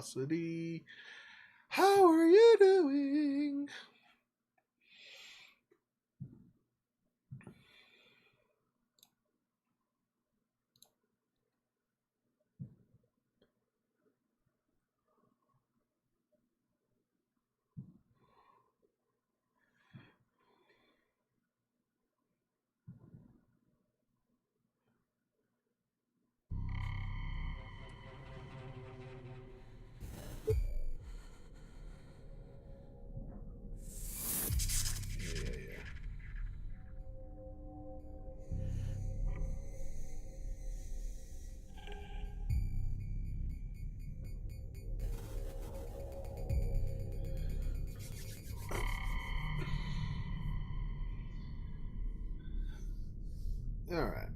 curiosity. How are you doing? All right.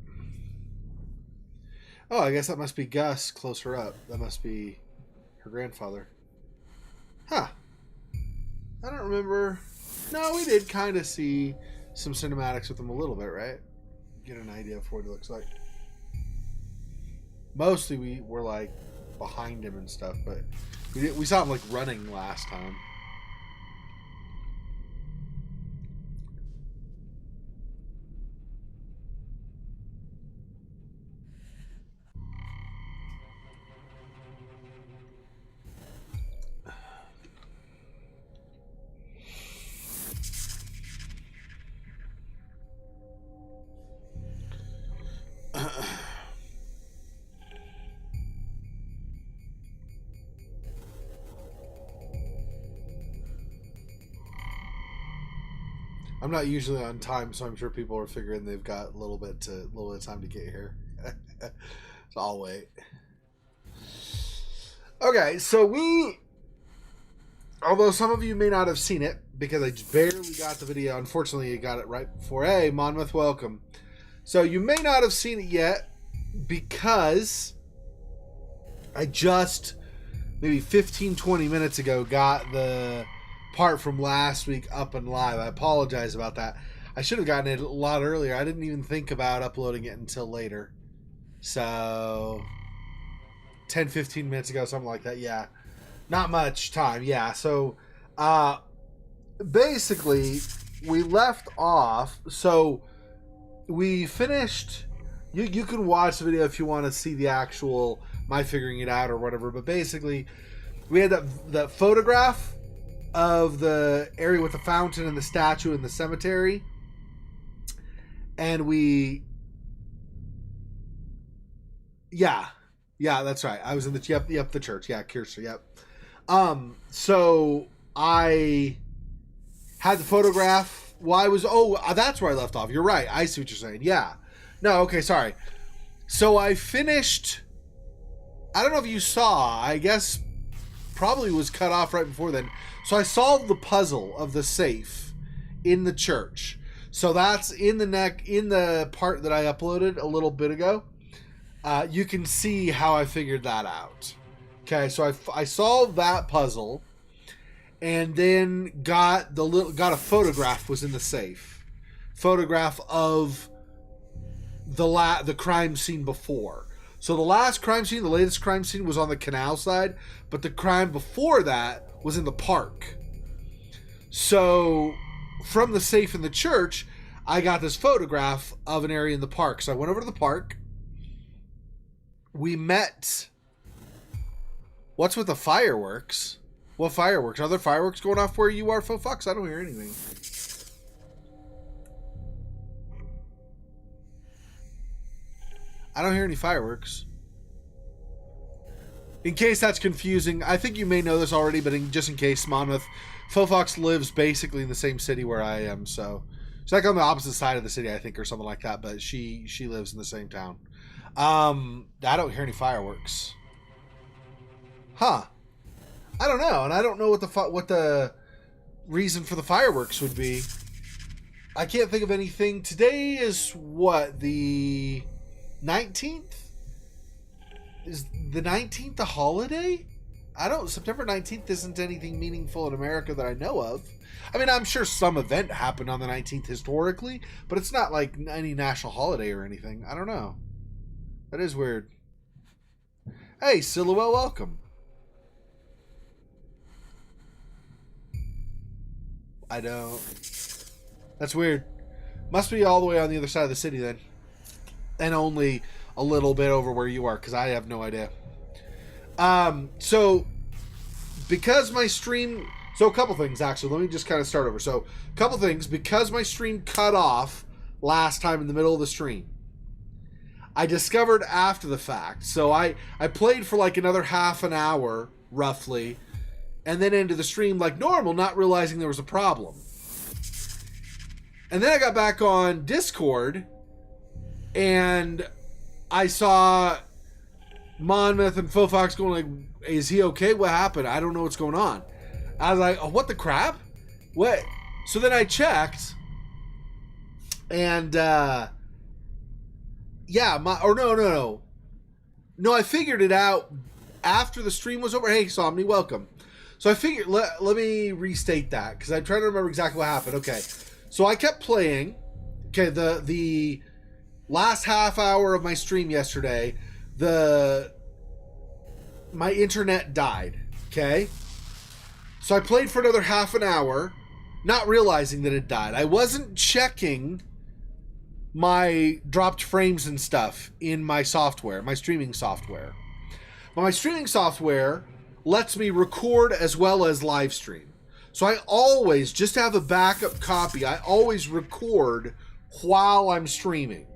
Oh, I guess that must be Gus closer up. That must be her grandfather. Huh. I don't remember. No, we did kind of see some cinematics with him a little bit, right? Get an idea of what he looks like. Mostly we were like behind him and stuff, but we saw him like running last time. I'm not usually on time, so I'm sure people are figuring they've got a little bit of time to get here. So I'll wait. Okay, so although some of you may not have seen it because I just barely got the video. Unfortunately, you got it right before. Hey, Monmouth, welcome. So you may not have seen it yet because I just maybe 15, 20 minutes ago got the part from last week up and live. I apologize about that. I should have gotten it a lot earlier. I didn't even think about uploading it until later. So 10, 15 minutes ago, something like that. Yeah. Not much time. Yeah. So basically we left off. So we finished. You can watch the video if you want to see the actual my figuring it out or whatever. But basically we had that photograph of the area with the fountain and the statue in the cemetery, and that's right. I was in the the church. Yeah, Kirsten. Yep. So I had the photograph. Well, that's where I left off. You're right. I see what you're saying. Yeah. No. Okay. Sorry. So I finished. I don't know if you saw. I guess probably was cut off right before then. So I solved the puzzle of the safe in the church. So that's in the part that I uploaded a little bit ago. You can see how I figured that out. Okay, so I solved that puzzle, and then got a photograph was in the safe. Photograph of the crime scene before. So the latest crime scene was on the canal side, but the crime before that was in the park. So from the safe in the church, I got this photograph of an area in the park. So I went over to the park. We met. What's with the fireworks? What fireworks? Are there fireworks going off where you are, Fofox? I don't hear anything. I don't hear any fireworks. In case that's confusing, I think you may know this already, but just in case, Monmouth, Fofox lives basically in the same city where I am, so it's like on the opposite side of the city, I think, or something like that. But she lives in the same town. I don't hear any fireworks. Huh? I don't know, and I don't know what the reason for the fireworks would be. I can't think of anything. Today is what, the 19th? Is the 19th a holiday? September 19th isn't anything meaningful in America that I know of. I mean, I'm sure some event happened on the 19th historically, but it's not like any national holiday or anything. I don't know. That is weird. Hey, Silhouette, welcome. I don't. That's weird. Must be all the way on the other side of the city then. And only a little bit over where you are, because I have no idea. So, because my stream... So, a couple things, actually. Let me just kind of start over. So, a couple things. Because my stream cut off last time in the middle of the stream, I discovered after the fact. So, I played for like another half an hour, roughly, and then into the stream like normal, not realizing there was a problem. And then I got back on Discord, and I saw Monmouth and Fofox going like, is he okay? What happened? I don't know what's going on. I was like, oh, what the crap? What? So then I checked, and no, I figured it out after the stream was over. Hey, Somni, welcome. So I figured, let me restate that, because I'm trying to remember exactly what happened. Okay, so I kept playing. Okay, the last half hour of my stream yesterday, my internet died. Okay, so I played for another half an hour, not realizing that it died. I wasn't checking my dropped frames and stuff in my software, my streaming software. But my streaming software lets me record as well as live stream. So I always, just to have a backup copy, I always record while I'm streaming.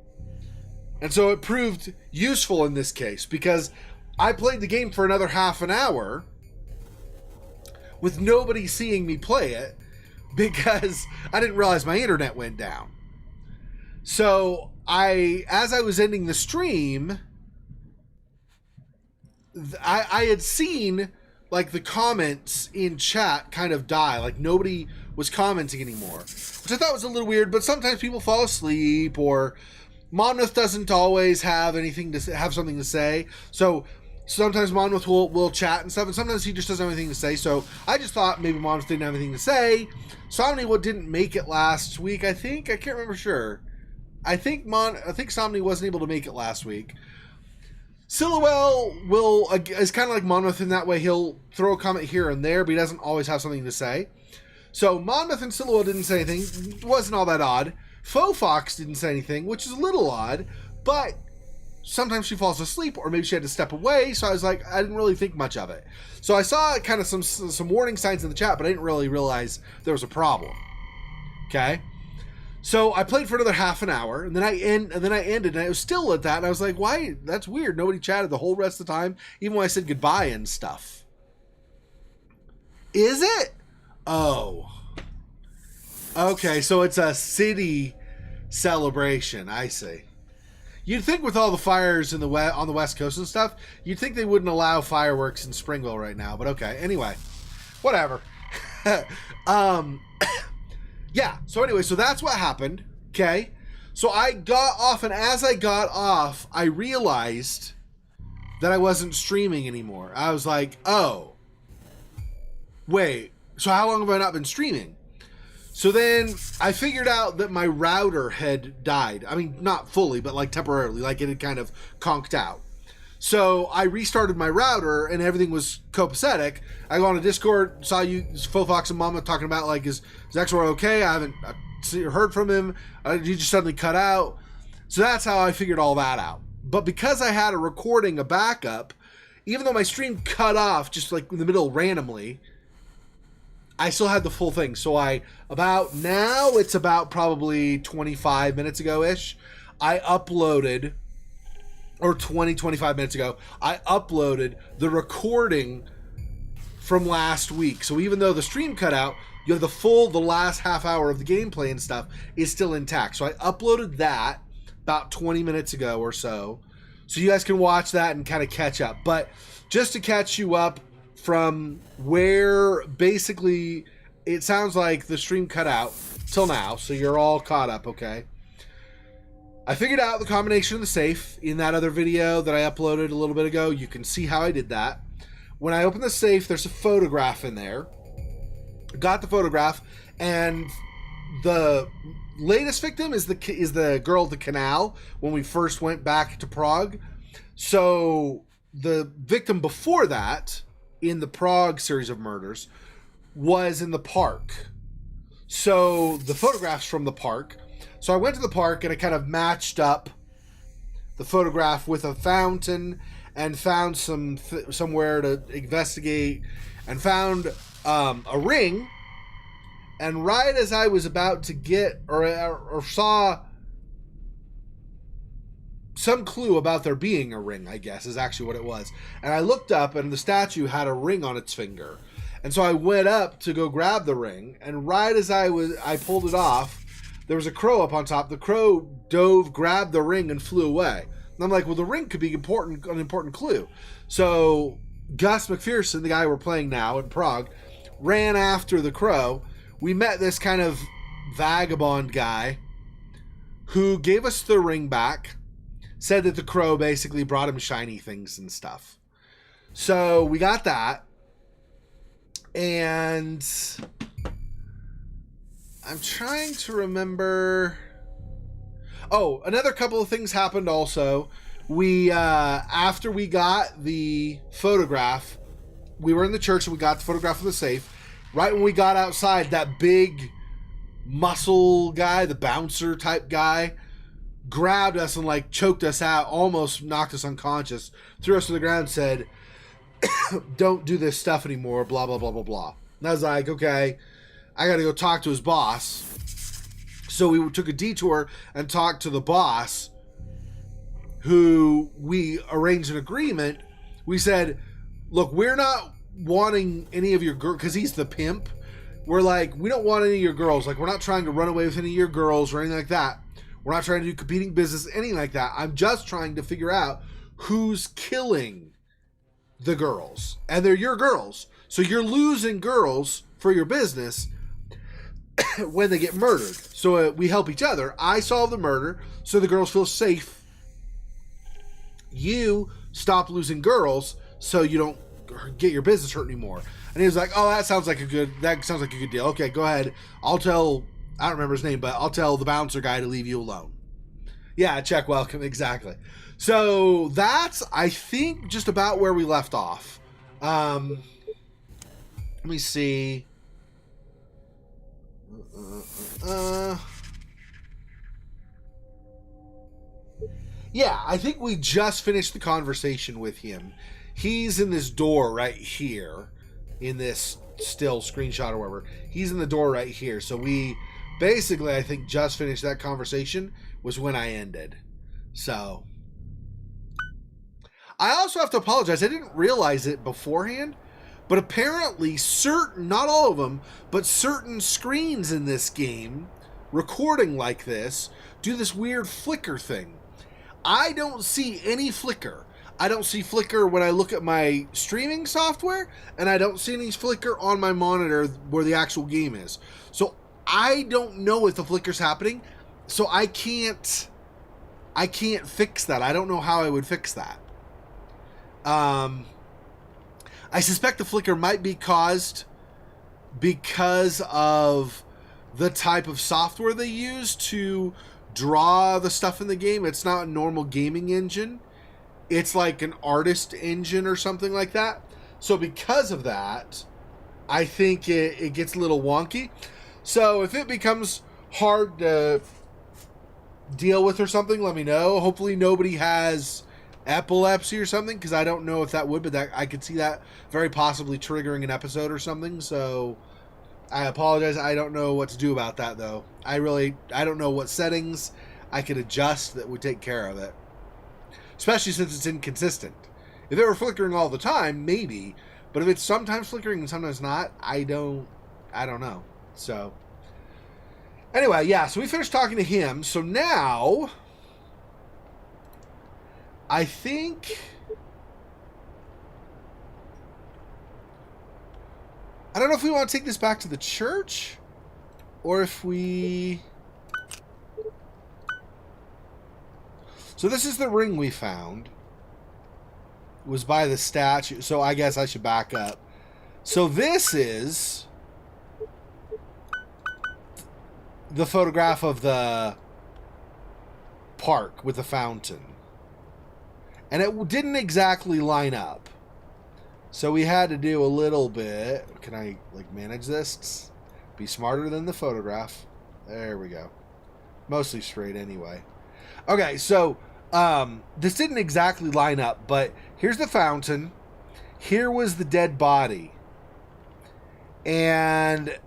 And so it proved useful in this case, because I played the game for another half an hour with nobody seeing me play it, because I didn't realize my internet went down. So as I was ending the stream, I had seen like the comments in chat kind of die, like nobody was commenting anymore, which I thought was a little weird. But sometimes people fall asleep, or Monmouth doesn't always have something to say. So sometimes Monmouth will chat and stuff, and sometimes he just doesn't have anything to say. So I just thought maybe Monmouth didn't have anything to say. Somni didn't make it last week, I think. I can't remember sure. I think Somni wasn't able to make it last week. Sillowell is kind of like Monmouth in that way. He'll throw a comment here and there, but he doesn't always have something to say. So Monmouth and Sillowell didn't say anything. It wasn't all that odd. Fofox didn't say anything, which is a little odd, but sometimes she falls asleep, or maybe she had to step away, so I was like, I didn't really think much of it. So I saw kind of some warning signs in the chat, but I didn't really realize there was a problem. Okay? So I played for another half an hour, and then I ended, and I was still at that, and I was like, why? That's weird. Nobody chatted the whole rest of the time, even when I said goodbye and stuff. Is it? Oh. Okay, so it's a city celebration. I see. You'd think with all the fires on the West Coast and stuff, you'd think they wouldn't allow fireworks in Springville right now, but okay. Anyway, whatever. Yeah, so anyway, so that's what happened, okay? So I got off, and as I got off, I realized that I wasn't streaming anymore. I was like, oh, wait, so how long have I not been streaming? So then I figured out that my router had died. I mean, not fully, but like temporarily, like it had kind of conked out. So I restarted my router, and everything was copacetic. I go on a Discord, saw you, Fofox and Mama, talking about like, is Xor okay? I haven't heard from him. He just suddenly cut out. So that's how I figured all that out. But because I had a backup, even though my stream cut off just like in the middle randomly, I still had the full thing. So it's about probably 25 minutes ago-ish, I uploaded, or 25 minutes ago, I uploaded the recording from last week. So even though the stream cut out, you have the last half hour of the gameplay and stuff is still intact. So I uploaded that about 20 minutes ago or so. So you guys can watch that and kind of catch up. But just to catch you up from where basically it sounds like the stream cut out till now. So you're all caught up, okay? I figured out the combination of the safe in that other video that I uploaded a little bit ago. You can see how I did that. When I open the safe, there's a photograph in there. Got the photograph, and the latest victim is the girl at the canal when we first went back to Prague. So the victim before that, in the Prague series of murders, was in the park. So the photographs from the park. So I went to the park and I kind of matched up the photograph with a fountain and found somewhere to investigate and found a ring. And right as I was about to get or saw some clue about there being a ring, I guess, is actually what it was. And I looked up and the statue had a ring on its finger. And so I went up to go grab the ring, and right as I pulled it off, there was a crow up on top. The crow dove, grabbed the ring, and flew away. And I'm like, well, the ring could be an important clue. So Gus McPherson, the guy we're playing now in Prague, ran after the crow. We met this kind of vagabond guy who gave us the ring back, said that the crow basically brought him shiny things and stuff. So we got that. And I'm trying to remember. Oh, another couple of things happened also. We, after we got the photograph, we were in the church and we got the photograph of the safe. Right when we got outside, that big muscle guy, the bouncer type guy, grabbed us and like choked us out, almost knocked us unconscious, threw us to the ground, said, don't do this stuff anymore, blah, blah, blah, blah, blah. And I was like, okay, I got to go talk to his boss. So we took a detour and talked to the boss, who we arranged an agreement. We said, look, we're not wanting any of your girls, because he's the pimp. We're like, we don't want any of your girls. Like, we're not trying to run away with any of your girls or anything like that. We're not trying to do competing business, anything like that. I'm just trying to figure out who's killing the girls. And they're your girls. So you're losing girls for your business when they get murdered. So we help each other. I solve the murder so the girls feel safe. You stop losing girls so you don't get your business hurt anymore. And he was like, oh, that sounds like a good deal. Okay, go ahead. I don't remember his name, but I'll tell the bouncer guy to leave you alone. Yeah, check welcome. Exactly. So that's, I think, just about where we left off. Let me see. Yeah, I think we just finished the conversation with him. He's in this door right here, in this still screenshot or whatever. He's in the door right here. So we basically, I think, just finished that conversation was when I ended. So I also have to apologize. I didn't realize it beforehand, but apparently not all of them, but certain screens in this game, recording like this, do this weird flicker thing. I don't see any flicker. I don't see flicker when I look at my streaming software, and I don't see any flicker on my monitor where the actual game is. So I don't know if the flicker's happening, so I can't fix that. I don't know how I would fix that. I suspect the flicker might be caused because of the type of software they use to draw the stuff in the game. It's not a normal gaming engine. It's like an artist engine or something like that. So because of that, I think it gets a little wonky. So if it becomes hard to deal with or something, let me know. Hopefully nobody has epilepsy or something, because I don't know if that would, but that I could see that very possibly triggering an episode or something. So I apologize. I don't know what to do about that, though. I don't know what settings I could adjust that would take care of it, especially since it's inconsistent. If it were flickering all the time, maybe, but if it's sometimes flickering and sometimes not, I don't know. So anyway, yeah, so we finished talking to him. So now I think I don't know if we want to take this back to the church or if we... So this is the ring we found. It was by the statue. So I guess I should back up. So this is the photograph of the park with the fountain. And it didn't exactly line up. So we had to do a little bit. Can I, like, manage this? Be smarter than the photograph. There we go. Mostly straight anyway. Okay, so this didn't exactly line up, but here's the fountain. Here was the dead body. And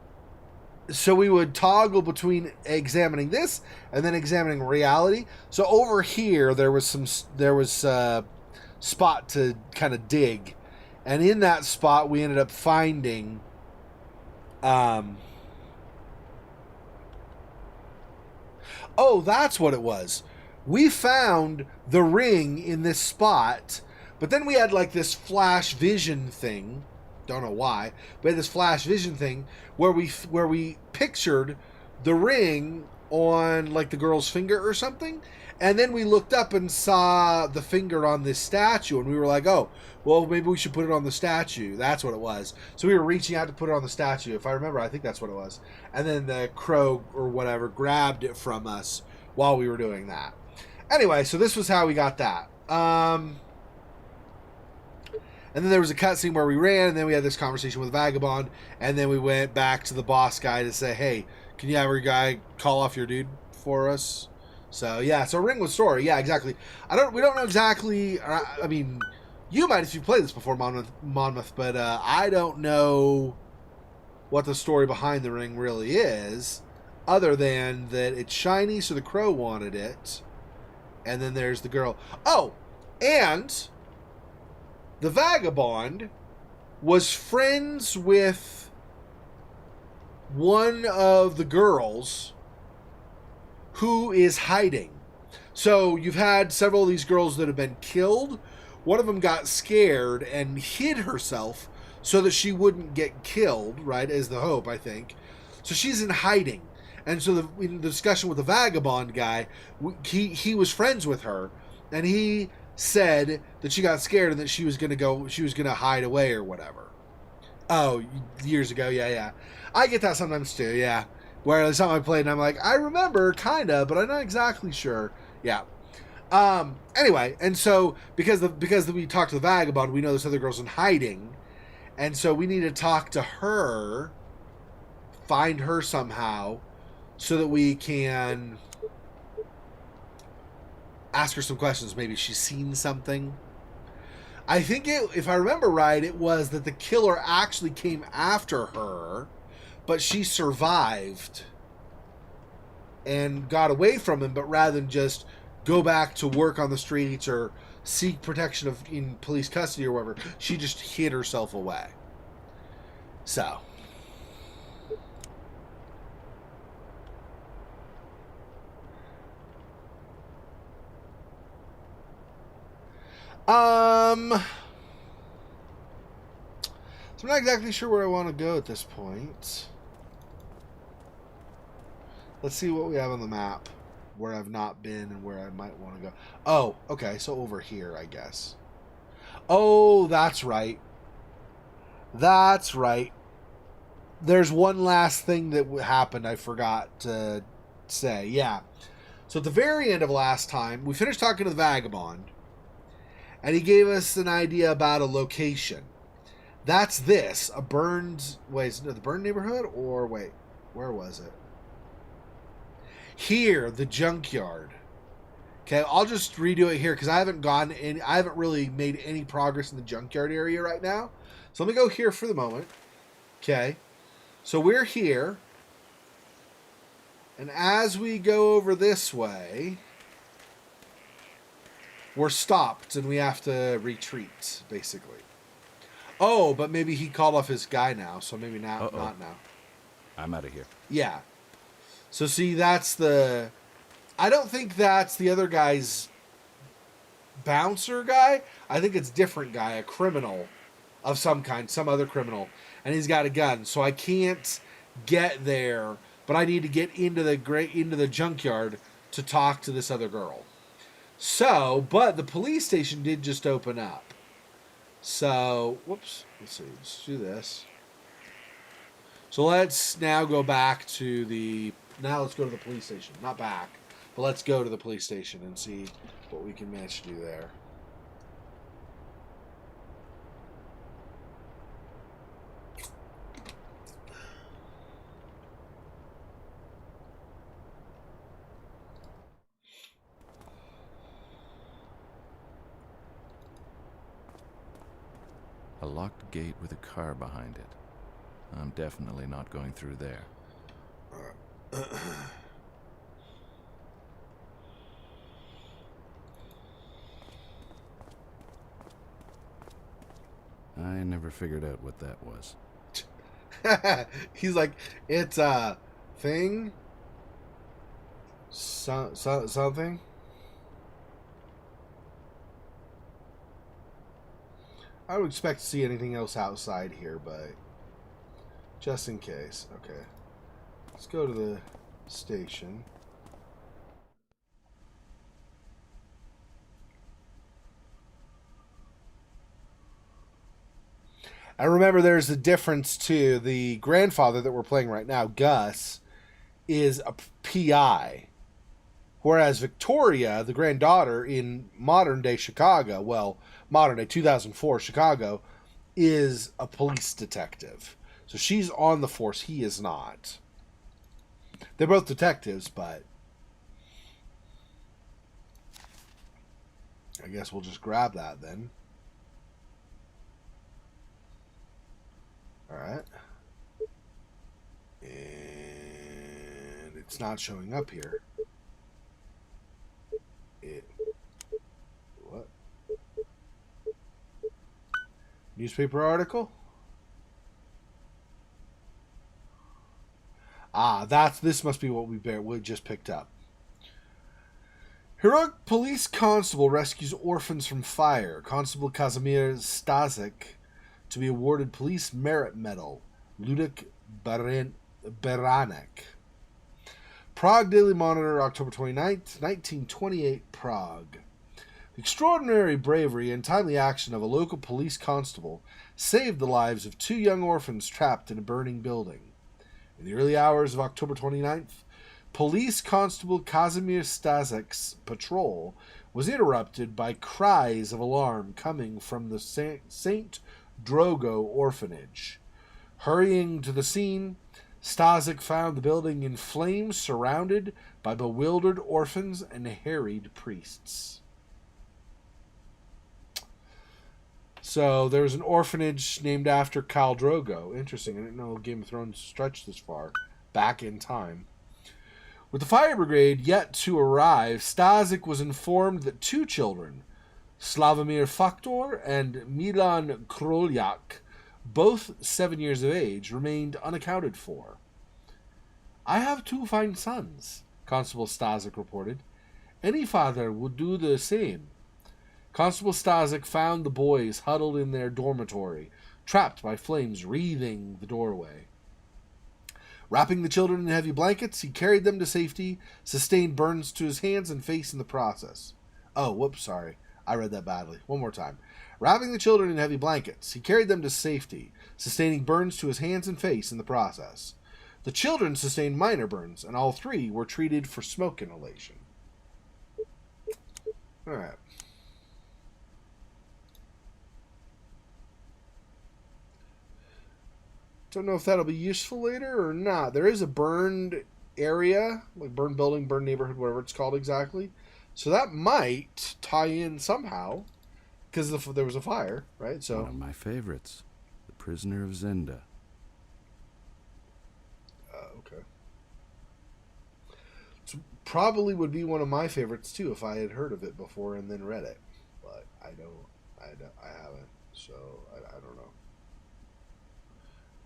so we would toggle between examining this and then examining reality. So over here there was spot to kind of dig, and in that spot we ended up finding oh, that's what it was. We found the ring in this spot, but then we had like this flash vision thing. Don't know why. We had this flash vision thing where we pictured the ring on like the girl's finger or something, and then we looked up and saw the finger on this statue, and we were like, oh, well, maybe we should put it on the statue. That's what it was. So we were reaching out to put it on the statue. If I remember, I think that's what it was. And then the crow or whatever grabbed it from us while we were doing that. Anyway, so this was how we got that. And then there was a cutscene where we ran, and then we had this conversation with Vagabond, and then we went back to the boss guy to say, hey, can you have your guy call off your dude for us? So, yeah, so Ring with Story. Yeah, exactly. We don't know exactly, I mean, you might if you played this before, Monmouth, but I don't know what the story behind the ring really is, other than that it's shiny, so the crow wanted it, and then there's the girl. Oh, and the Vagabond was friends with one of the girls who is hiding. So you've had several of these girls that have been killed. One of them got scared and hid herself so that she wouldn't get killed, right, as the hope, I think. So she's in hiding. And so in the discussion with the Vagabond guy, he was friends with her, and he said that she got scared and that she was going to hide away or whatever. Oh, years ago, yeah. I get that sometimes too, yeah. Where there's something I played and I'm like, I remember, kinda, but I'm not exactly sure. Yeah. Anyway, and so because we talked to the Vagabond, we know this other girl's in hiding, and so we need to talk to her, find her somehow, so that we can ask her some questions. Maybe she's seen something. I think if I remember right, it was that the killer actually came after her, but she survived and got away from him, but rather than just go back to work on the streets or seek protection in police custody or whatever, she just hid herself away. So. So I'm not exactly sure where I want to go at this point. Let's see what we have on the map, where I've not been and where I might want to go. Oh, okay, so over here, I guess. Oh, that's right. That's right. There's one last thing that happened I forgot to say. Yeah. So at the very end of last time, we finished talking to the Vagabond, and he gave us an idea about a location. That's this, a burned... Wait, is it the burned neighborhood? Or, wait, where was it? Here, the junkyard. Okay, I'll just redo it here because I haven't really made any progress in the junkyard area right now. So let me go here for the moment. Okay, so we're here. And as we go over this way, we're stopped and we have to retreat, basically. Oh, but maybe he called off his guy now, so maybe not now. I'm out of here. Yeah. So see, that's the... I don't think that's the other guy's bouncer guy. I think it's a different guy, a criminal of some kind, some other criminal. And he's got a gun, so I can't get there, but I need to get into the junkyard to talk to this other girl. So, but the police station did just open up. So, whoops, let's see, let's do this. So let's now go back to let's go to the police station. Not back, but let's go to the police station and see what we can manage to do there. locked gate with a car behind it. I'm definitely not going through there. I never figured out what that was. He's like, it's a thing? Something? I would expect to see anything else outside here, but just in case. Okay. Let's go to the station. And remember, there's a difference too. The grandfather that we're playing right now, Gus, is a PI. Whereas Victoria, the granddaughter in modern day Chicago, well, modern day 2004 Chicago, is a police detective. So she's on the force, he is not. They're both detectives, but I guess we'll just grab that then. Alright. And it's not showing up here. What? Newspaper article? Ah, this must be what we just picked up. Heroic police constable rescues orphans from fire. Constable Kazimir Stasek to be awarded Police Merit Medal. Ludek Beranek. Prague Daily Monitor, October 29th, 1928, Prague. The extraordinary bravery and timely action of a local police constable saved the lives of 2 young orphans trapped in a burning building. In the early hours of October 29th, Police Constable Kazimir Stasek's patrol was interrupted by cries of alarm coming from the St. Drogo orphanage. Hurrying to the scene, Stasek found the building in flames, surrounded by bewildered orphans and harried priests. So there was an orphanage named after Khal Drogo. Interesting. I didn't know Game of Thrones stretched this far back in time. With the fire brigade yet to arrive, Stasek was informed that 2 children, Slavomir Faktor and Milan Krolyak, both 7 years of age, remained unaccounted for. I have 2 fine sons, Constable Stasek reported. Any father would do the same. Constable Stasek found the boys huddled in their dormitory, trapped by flames wreathing the doorway. Wrapping the children in heavy blankets, he carried them to safety, sustained burns to his hands and face in the process. Oh, whoops, sorry. I read that badly. One more time. Wrapping the children in heavy blankets, he carried them to safety, sustaining burns to his hands and face in the process. The children sustained minor burns, and all 3 were treated for smoke inhalation. Alright. Don't know if that'll be useful later or not. There is a burned area, like burned building, burned neighborhood, whatever it's called exactly. So that might tie in somehow, because there was a fire, right? So one of my favorites, The Prisoner of Zenda. Okay. So probably would be one of my favorites too if I had heard of it before and then read it, but I haven't. So I don't know.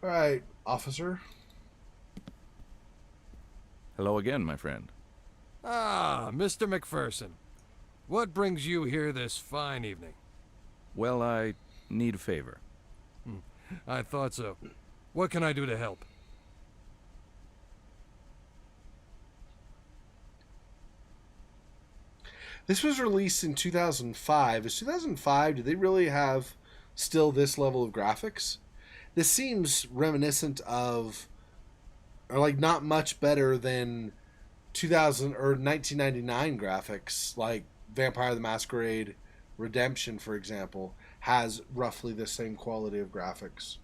All right, officer. Hello again, my friend. Ah, Mr. McPherson. What brings you here this fine evening? Well, I need a favor. I thought so. What can I do to help? This was released in 2005. Is 2005, do they really have still this level of graphics? This seems reminiscent of, or like not much better than 2000 or 1999 graphics, like Vampire the Masquerade Redemption, for example, has roughly the same quality of graphics.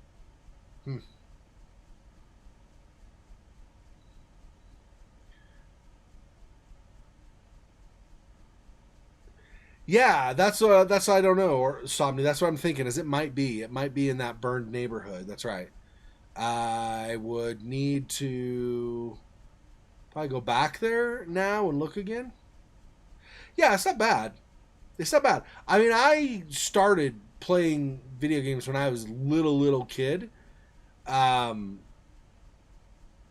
Yeah, that's I don't know, or Somni. That's what I'm thinking. Is it might be in that burned neighborhood. That's right. I would need to probably go back there now and look again. Yeah, it's not bad. It's not bad. I mean, I started playing video games when I was little kid. Um,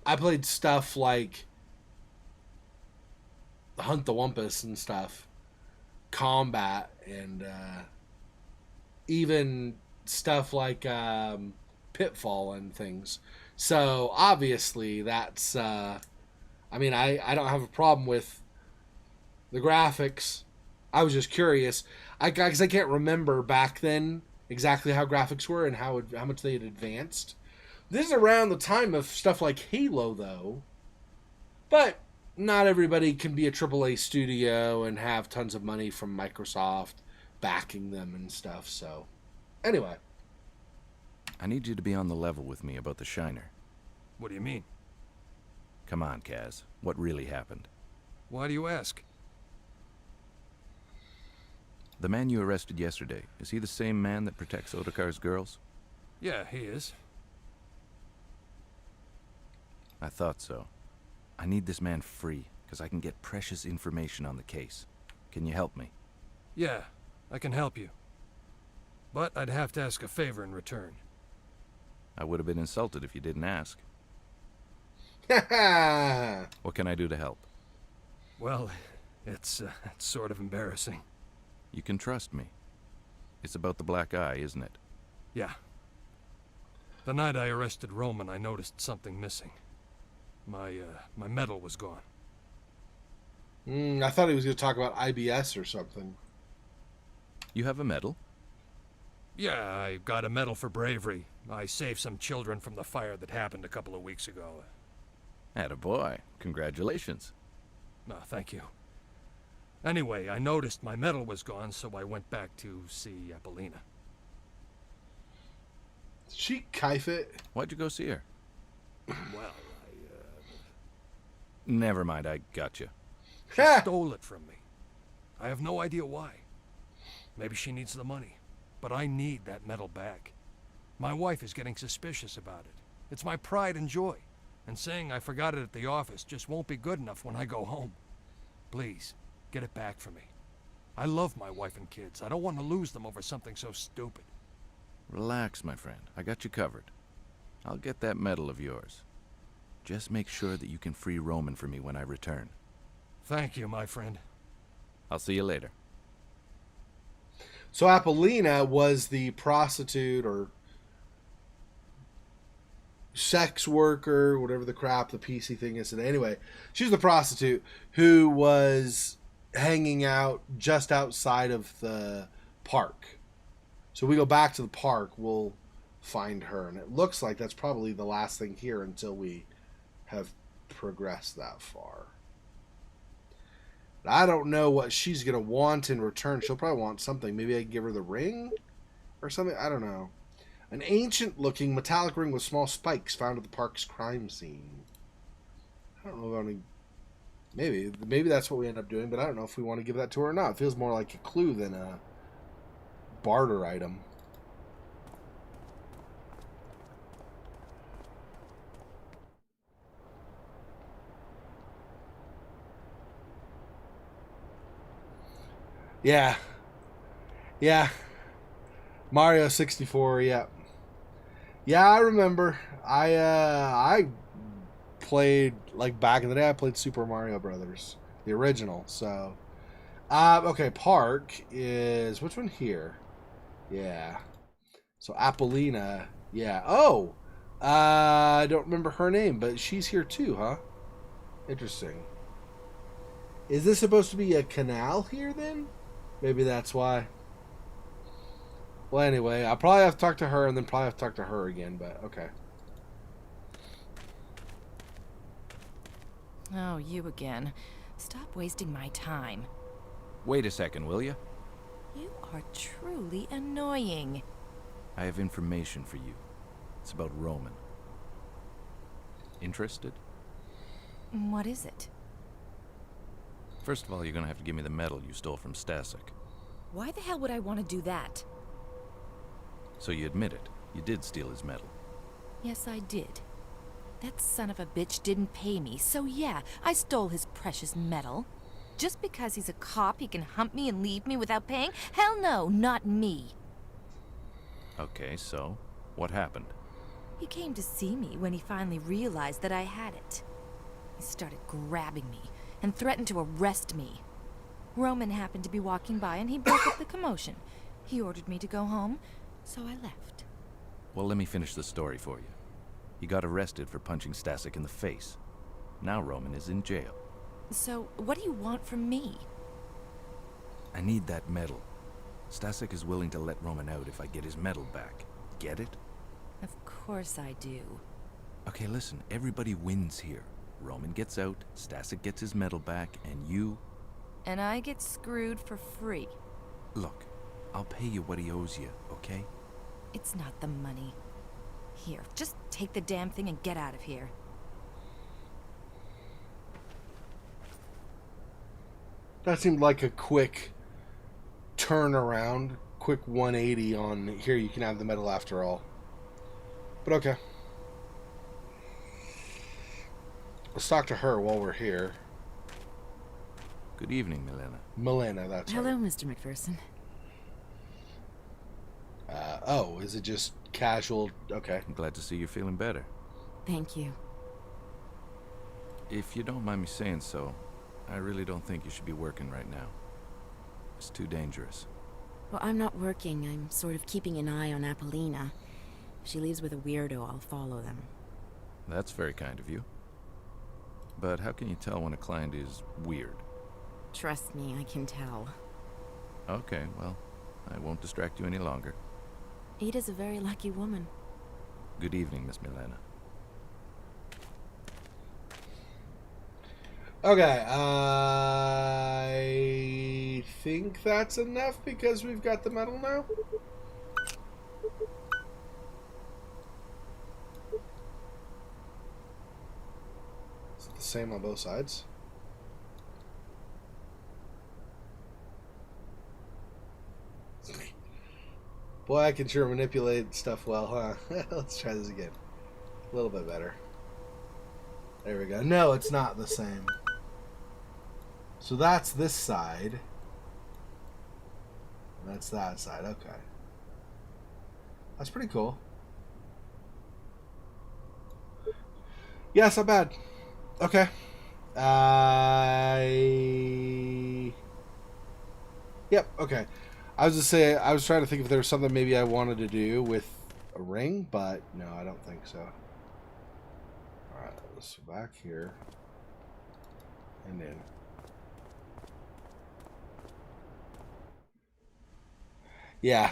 I played stuff like Hunt the Wumpus and stuff, Combat, and even stuff like Pitfall and things. So obviously, that's. I mean, I don't have a problem with the graphics. I was just curious. Because I can't remember back then exactly how graphics were and how much they had advanced. This is around the time of stuff like Halo, though. But not everybody can be a AAA studio and have tons of money from Microsoft backing them and stuff. So, anyway. I need you to be on the level with me about the Shiner. What do you mean? Come on, Kaz. What really happened? Why do you ask? The man you arrested yesterday, is he the same man that protects Otakar's girls? Yeah, he is. I thought so. I need this man free, because I can get precious information on the case. Can you help me? Yeah, I can help you. But I'd have to ask a favor in return. I would have been insulted if you didn't ask. Ha What can I do to help? Well, it's sort of embarrassing. You can trust me. It's about the black eye, isn't it? Yeah. The night I arrested Roman, I noticed something missing. My medal was gone. I thought he was going to talk about IBS or something. You have a medal? Yeah, I got a medal for bravery. I saved some children from the fire that happened a couple of weeks ago. Attaboy. Congratulations. No, thank you. Anyway, I noticed my medal was gone, so I went back to see Apollina. Did she knife it? Why'd you go see her? Well, Never mind, I got you. she stole it from me. I have no idea why. Maybe she needs the money, but I need that medal back. My wife is getting suspicious about it. It's my pride and joy, and saying I forgot it at the office just won't be good enough when I go home. Please, get it back for me. I love my wife and kids. I don't want to lose them over something so stupid. Relax, my friend. I got you covered. I'll get that medal of yours. Just make sure that you can free Roman for me when I return. Thank you, my friend. I'll see you later. So Apollina was the prostitute or sex worker, whatever the crap the PC thing is today. Anyway, she's the prostitute who was hanging out just outside of the park. So we go back to the park, we'll find her. And it looks like that's probably the last thing here until we have progressed that far. I don't know what she's going to want in return. She'll probably want something. Maybe I can give her the ring or something. I don't know. An ancient-looking metallic ring with small spikes found at the park's crime scene. I don't know if I maybe that's what we end up doing, but I don't know if we want to give that to her or not. It feels more like a clue than a barter item. Yeah. Yeah. Mario 64, yeah. Yeah, I remember. I played, like, back in the day, I played Super Mario Brothers, the original, so. Okay, Park is, which one here? Yeah. So, Apollina, yeah. Oh! I don't remember her name, but she's here too, huh? Interesting. Is this supposed to be a canal here, then? Maybe that's why. Well, anyway, I'll probably have to talk to her and then probably have to talk to her again, but okay. Oh, you again. Stop wasting my time. Wait a second, will you? You are truly annoying. I have information for you. It's about Roman. Interested? What is it? First of all, you're gonna have to give me the medal you stole from Stasek. Why the hell would I want to do that? So you admit it. You did steal his medal. Yes, I did. That son of a bitch didn't pay me, so yeah, I stole his precious medal. Just because he's a cop, he can hump me and leave me without paying? Hell no, not me. Okay, so what happened? He came to see me when he finally realized that I had it. He started grabbing me and threatened to arrest me. Roman happened to be walking by and he broke up the commotion. He ordered me to go home, so I left. Well, let me finish the story for you. He got arrested for punching Stasek in the face. Now Roman is in jail. So, what do you want from me? I need that medal. Stasek is willing to let Roman out if I get his medal back. Get it? Of course I do. Okay, listen, everybody wins here. Roman gets out, Stasek gets his medal back, and you... And I get screwed for free. Look, I'll pay you what he owes you, okay? It's not the money. Here, just take the damn thing and get out of here. That seemed like a quick turnaround, quick 180 on here. You can have the medal after all. But okay. Let's talk to her while we're here. Good evening, Milena. Milena, that's Hello, right. Mr. McPherson. Oh, is it just casual? Okay. I'm glad to see you're feeling better. Thank you. If you don't mind me saying so, I really don't think you should be working right now. It's too dangerous. Well, I'm not working. I'm sort of keeping an eye on Apollina. If she leaves with a weirdo, I'll follow them. That's very kind of you. But how can you tell when a client is weird? Trust me, I can tell. Okay, well, I won't distract you any longer. Ada's a very lucky woman. Good evening, Miss Milena. Okay, I think that's enough because we've got the medal now. Is it the same on both sides? Boy, I can sure manipulate stuff well, huh? Let's try this again. A little bit better. There we go. No, it's not the same. So that's this side. That's that side. Okay. That's pretty cool. Yeah, it's not bad. Okay. Yep, okay. I was just saying, I was trying to think if there was something maybe I wanted to do with a ring, but no, I don't think so. Alright, let's go back here. And in. Yeah.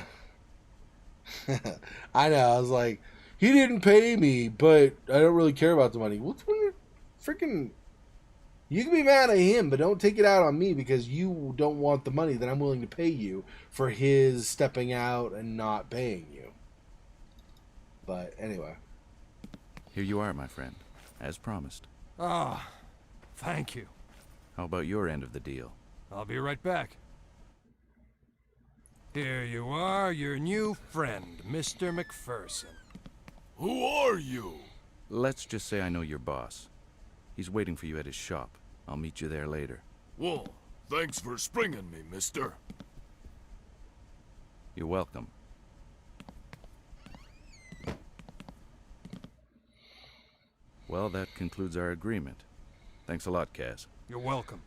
I know, I was like, he didn't pay me, but I don't really care about the money. What's when you're freaking... You can be mad at him, but don't take it out on me because you don't want the money that I'm willing to pay you for his stepping out and not paying you. But anyway. Here you are, my friend, as promised. Ah, thank you. How about your end of the deal? I'll be right back. Here you are, your new friend, Mr. McPherson. Who are you? Let's just say I know your boss. He's waiting for you at his shop. I'll meet you there later. Well, thanks for springing me, mister. You're welcome. Well, that concludes our agreement. Thanks a lot, Kaz. You're welcome.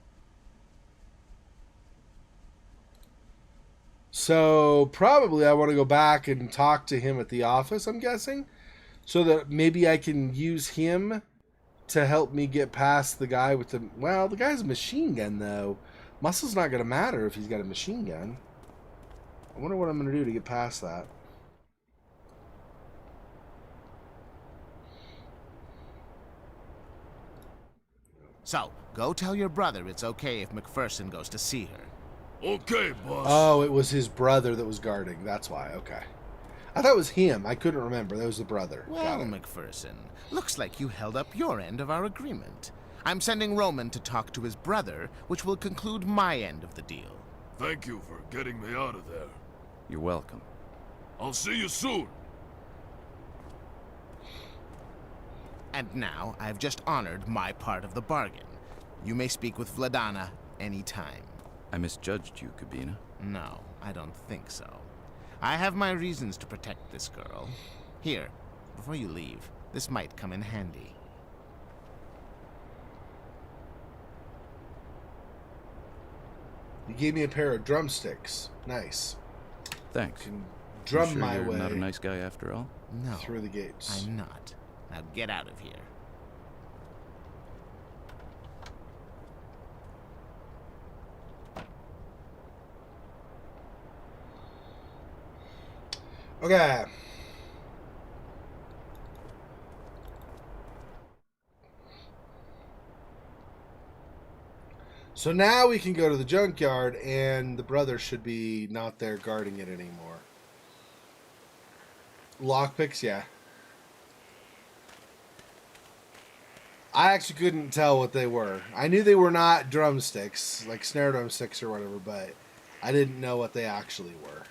So probably I want to go back and talk to him at the office, I'm guessing. So that maybe I can use him to help me get past the guy with the... Well, the guy's a machine gun, though. Muscle's not going to matter if he's got a machine gun. I wonder what I'm going to do to get past that. So, go tell your brother it's okay if McPherson goes to see her. Okay, boss. Oh, it was his brother that was guarding. That's why. Okay. I thought it was him. I couldn't remember. That was the brother. Well, Got it. McPherson, looks like you held up your end of our agreement. I'm sending Roman to talk to his brother, which will conclude my end of the deal. Thank you for getting me out of there. You're welcome. I'll see you soon. And now, I've just honored my part of the bargain. You may speak with Vladana anytime. I misjudged you, Kabina. No, I don't think so. I have my reasons to protect this girl. Here, before you leave, this might come in handy. You gave me a pair of drumsticks. Nice. Thanks. Can You drum sure my you're way not a nice guy after all? No, through the gates. I'm not. Now get out of here. Okay. So now we can go to the junkyard, and the brother should be not there guarding it anymore. Lockpicks, yeah. I actually couldn't tell what they were. I knew they were not drumsticks, like snare drumsticks or whatever, but I didn't know what they actually were.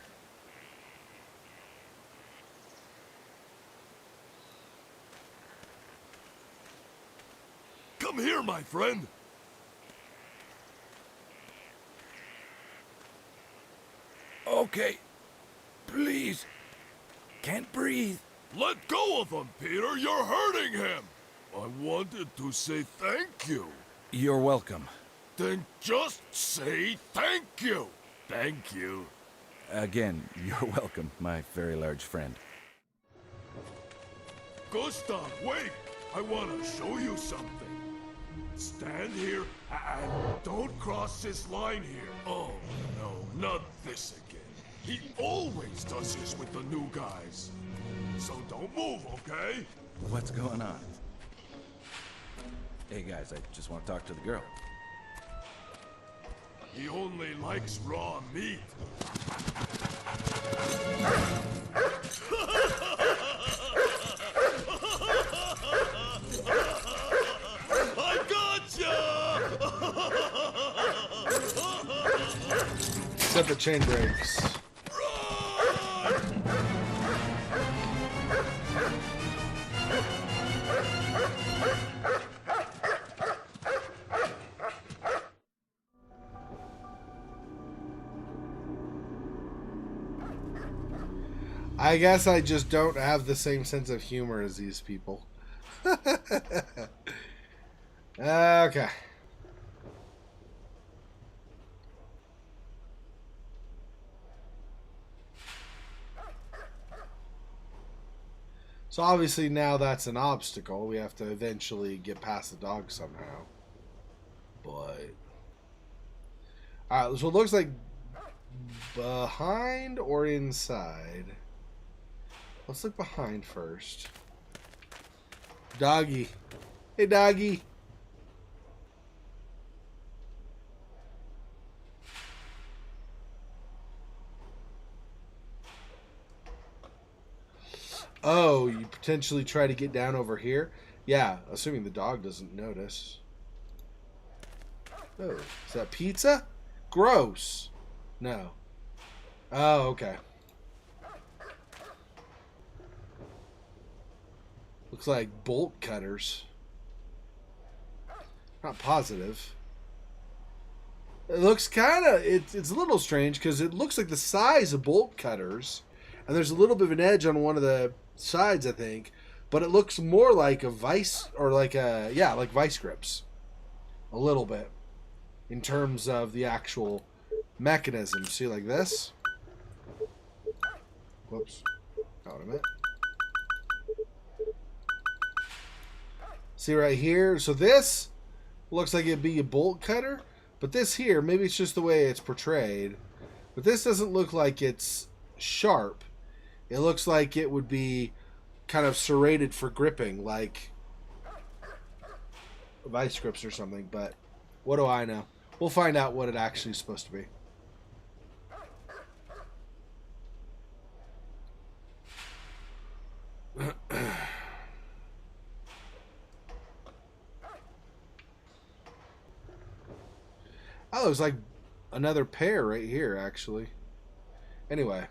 Come here, my friend. Okay. Please. Can't breathe. Let go of him, Peter. You're hurting him. I wanted to say thank you. You're welcome. Then just say thank you. Thank you. Again, you're welcome, my very large friend. Gustav, wait! I want to show you something. Stand here and don't cross this line here. Oh, no, not this again. He always does this with the new guys. So don't move, okay? What's going on? Hey guys, I just want to talk to the girl. He only likes raw meat. I gotcha! Except the chain breaks. I guess I just don't have the same sense of humor as these people. Okay. So obviously now that's an obstacle. We have to eventually get past the dog somehow. But... Alright, so it looks like behind or inside. Let's look behind first. Doggy. Hey, doggy. Oh, you potentially try to get down over here? Yeah, assuming the dog doesn't notice. Oh, is that pizza? Gross. No. Oh, okay. Looks like bolt cutters. Not positive. It looks kind of... It's a little strange because it looks like the size of bolt cutters. And there's a little bit of an edge on one of the sides, I think. But it looks more like a vice... Or like a... Yeah, like vice grips. A little bit. In terms of the actual mechanism. See, like this? Whoops. Not what I meant. See right here? So this looks like it'd be a bolt cutter. But this here, maybe it's just the way it's portrayed. But this doesn't look like it's sharp. It looks like it would be kind of serrated for gripping, like vice grips or something. But what do I know? We'll find out what it actually is supposed to be. Oh, it's like another pair right here, actually. Anyway,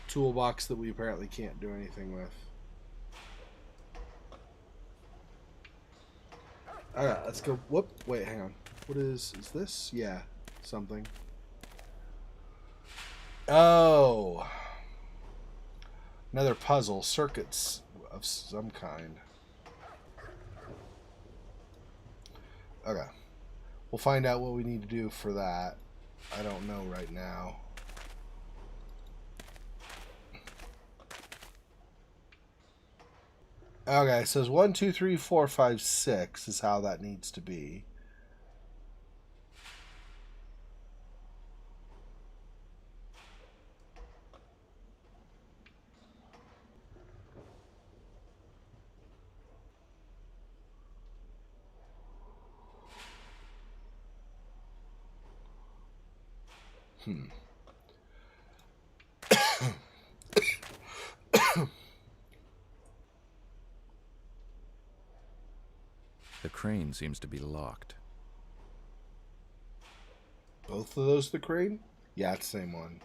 toolbox that we apparently can't do anything with. Alright, let's go. Whoop, wait, hang on. What is this? Yeah, something. Oh. Another puzzle. Circuits of some kind. Okay. We'll find out what we need to do for that. I don't know right now. Okay, it says 1, 2, 3, 4, 5, 6 is how that needs to be. The crane seems to be locked. Both of those the crane? Yeah, it's the same one.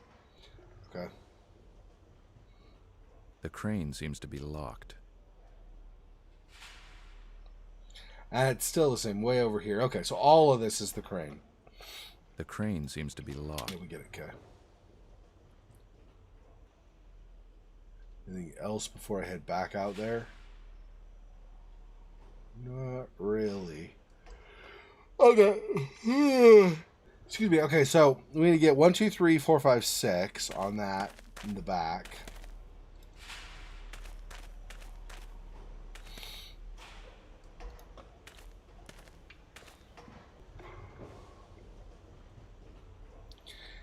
Okay. The crane seems to be locked. And it's still the same, way over here. Okay, so all of this is the crane. The crane seems to be locked. Yeah, we get it, okay. Anything else before I head back out there? Not really. Okay. Excuse me. Okay, so we need to get 1, 2, 3, 4, 5, 6 on that in the back.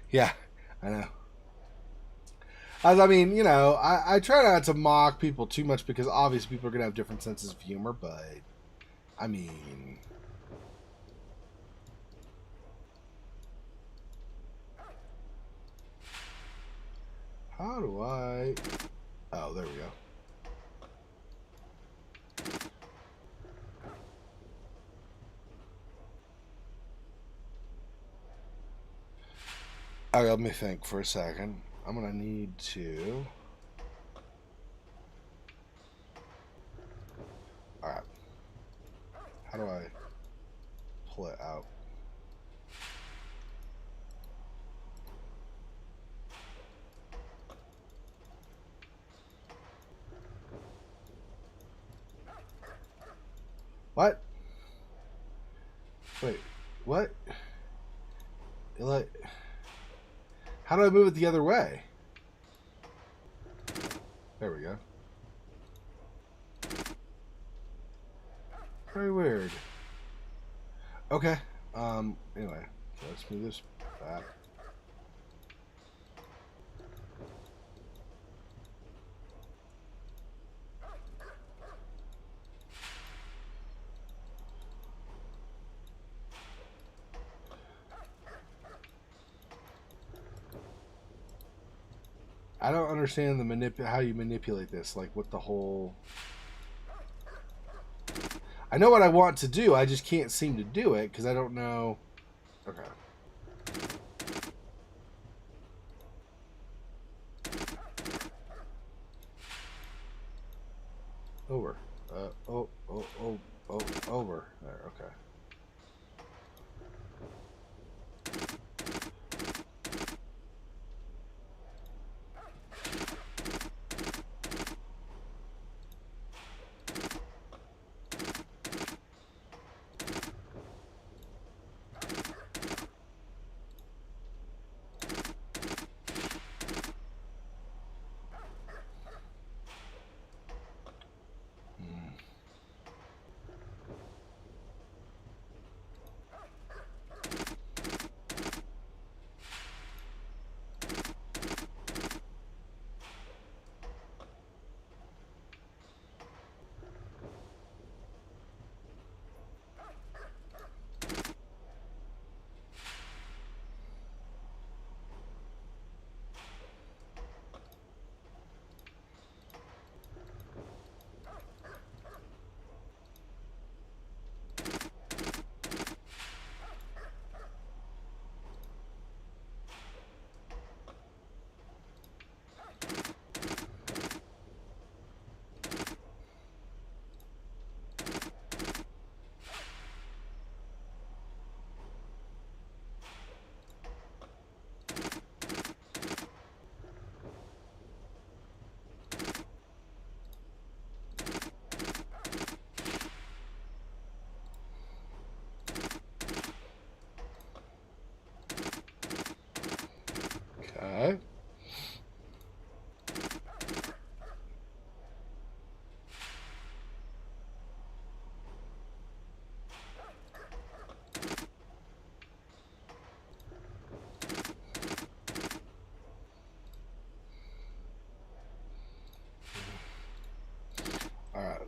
Yeah, I know. As I mean, you know, I try not to mock people too much because obviously people are going to have different senses of humor, but I mean, how do I? Oh, there we go. Okay, let me think for a second. I'm gonna need to. Alright. How do I pull it out? What? Wait, what? Like, how do I move it the other way? There we go. Very weird. Okay. Anyway, so let's move this back. I don't understand the how you manipulate this. Like, what the whole... I know what I want to do. I just can't seem to do it because I don't know. Okay. Over. Over. There. Okay.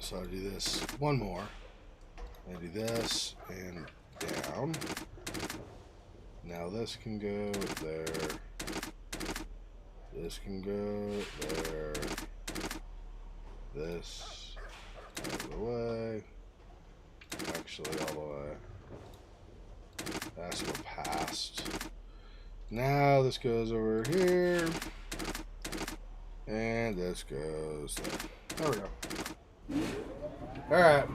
So I do this one more. I do this and down. Now this can go there. This can go there. This out of the way. Actually, all the way. That's go past. Now this goes over here. And this goes there. There we go. Alright.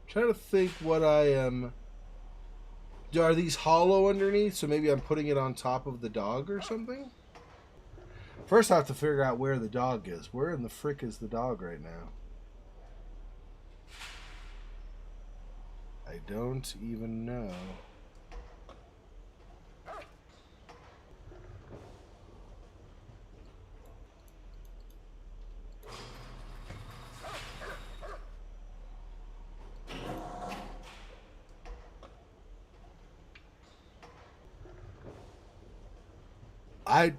Trying to think what I am. Are these hollow underneath? So maybe I'm putting it on top of the dog or something? First I have to figure out where the dog is. Where in the frick is the dog right now? I don't even know. I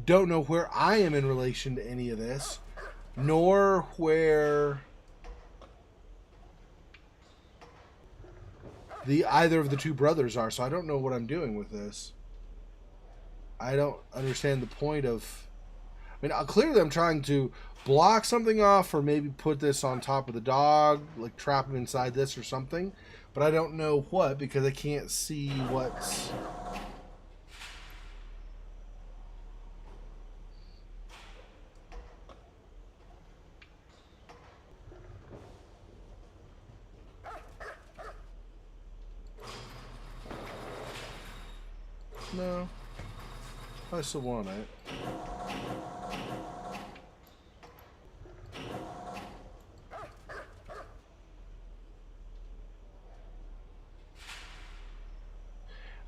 don't know where I am in relation to any of this, nor where either of the two brothers are, so I don't know what I'm doing with this. I don't understand the point of... I mean, clearly I'm trying to block something off or maybe put this on top of the dog, like trap him inside this or something, but I don't know what because I can't see what's... No, I still want it.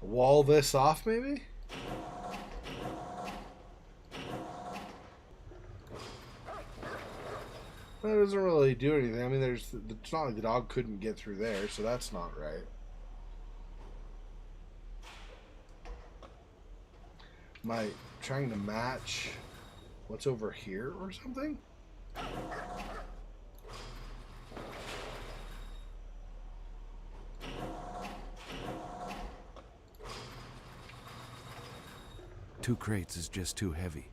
Wall this off, maybe? That doesn't really do anything. I mean, it's not like the dog couldn't get through there, so that's not right. Am I trying to match what's over here or something? Two crates is just too heavy.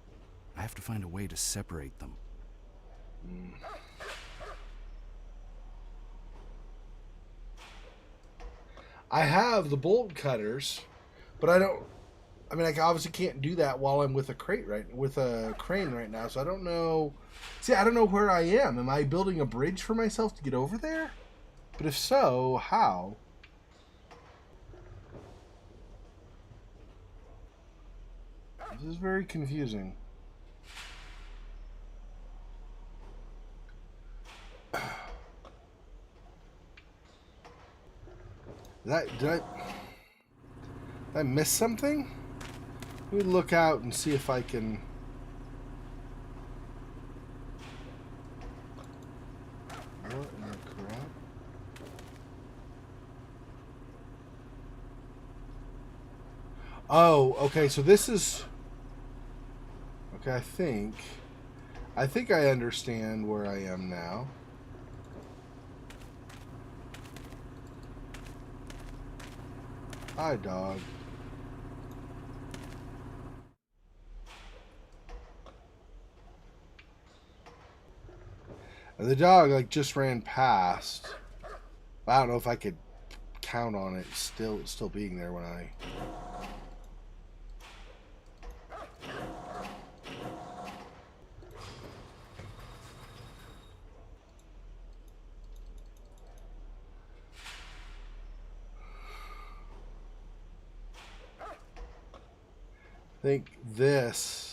I have to find a way to separate them. I have the bolt cutters, but I don't... I mean, I obviously can't do that while I'm with a crane right now, so I don't know. See, I don't know where I am. Am I building a bridge for myself to get over there? But if so, how? This is very confusing. Did I miss something? Let me look out and see if I can... What in the crap? Oh, okay, so this is... Okay, I think I understand where I am now. Hi, dog. And the dog, like, just ran past. I don't know if I could count on it still being there when I... I think this...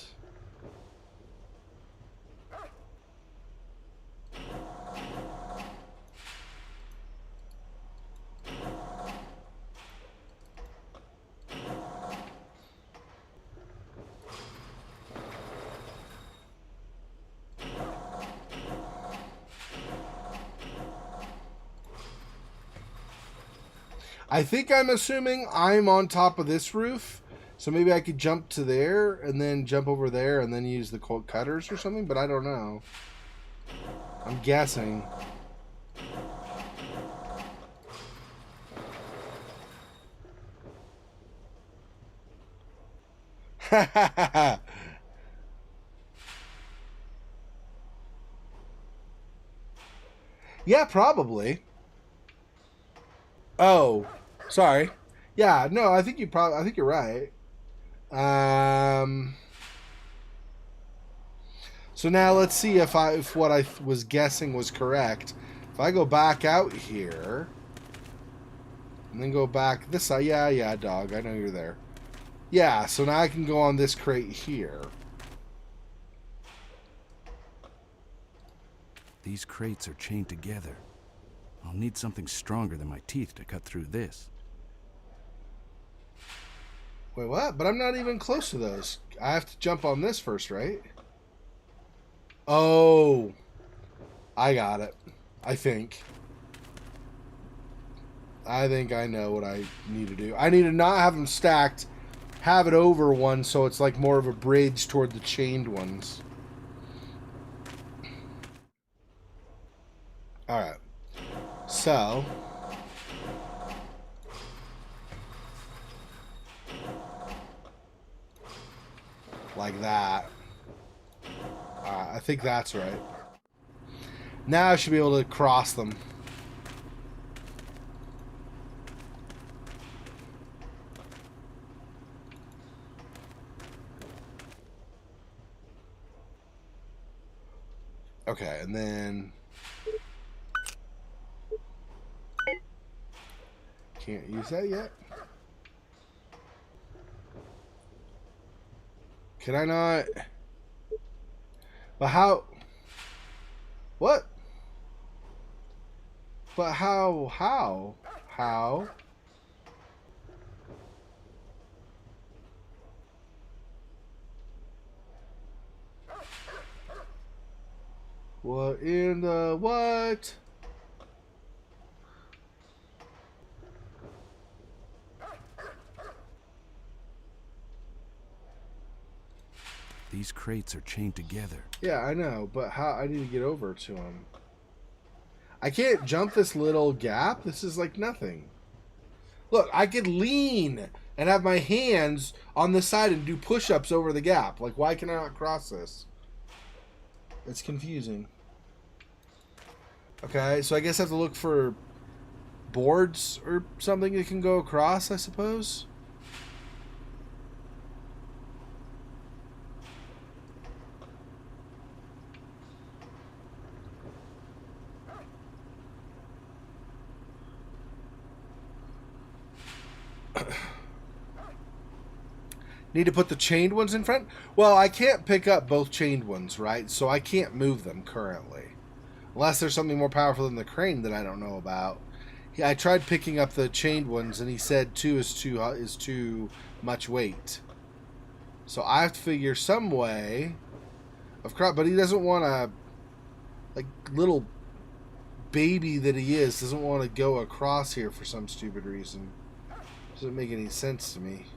I think I'm assuming I'm on top of this roof. So maybe I could jump to there and then jump over there and then use the cold cutters or something, but I don't know. I'm guessing. Yeah, probably. Oh, sorry. Yeah, no, I think you're right. So now let's see if what I was guessing was correct. If I go back out here and then go back this side, yeah, dog, I know you're there. Yeah, so now I can go on this crate here. These crates are chained together. I'll need something stronger than my teeth to cut through this. Wait, what? But I'm not even close to those. I have to jump on this first, right? Oh, I got it. I think I know what I need to do. I need to not have them stacked, have it over one so it's like more of a bridge toward the chained ones. Alright. So like that. I think that's right. Now I should be able to cross them. Okay, and then can't use that yet. Can I not? But how? What? But how? How? What in the what? These crates are chained together. Yeah, I know, but how? I need to get over to him. I can't jump this little gap. This is like nothing. Look, I could lean and have my hands on the side and do push-ups over the gap. Like, why can I not cross this? It's confusing. Okay, so I guess I have to look for boards or something that can go across, I suppose. Need to put the chained ones in front? Well, I can't pick up both chained ones, right? So I can't move them currently. Unless there's something more powerful than the crane that I don't know about. Yeah, I tried picking up the chained ones, and he said 2 is too much weight. So I have to figure some way of crap. But he doesn't want to, like, little baby that he is, doesn't want to go across here for some stupid reason. Doesn't make any sense to me.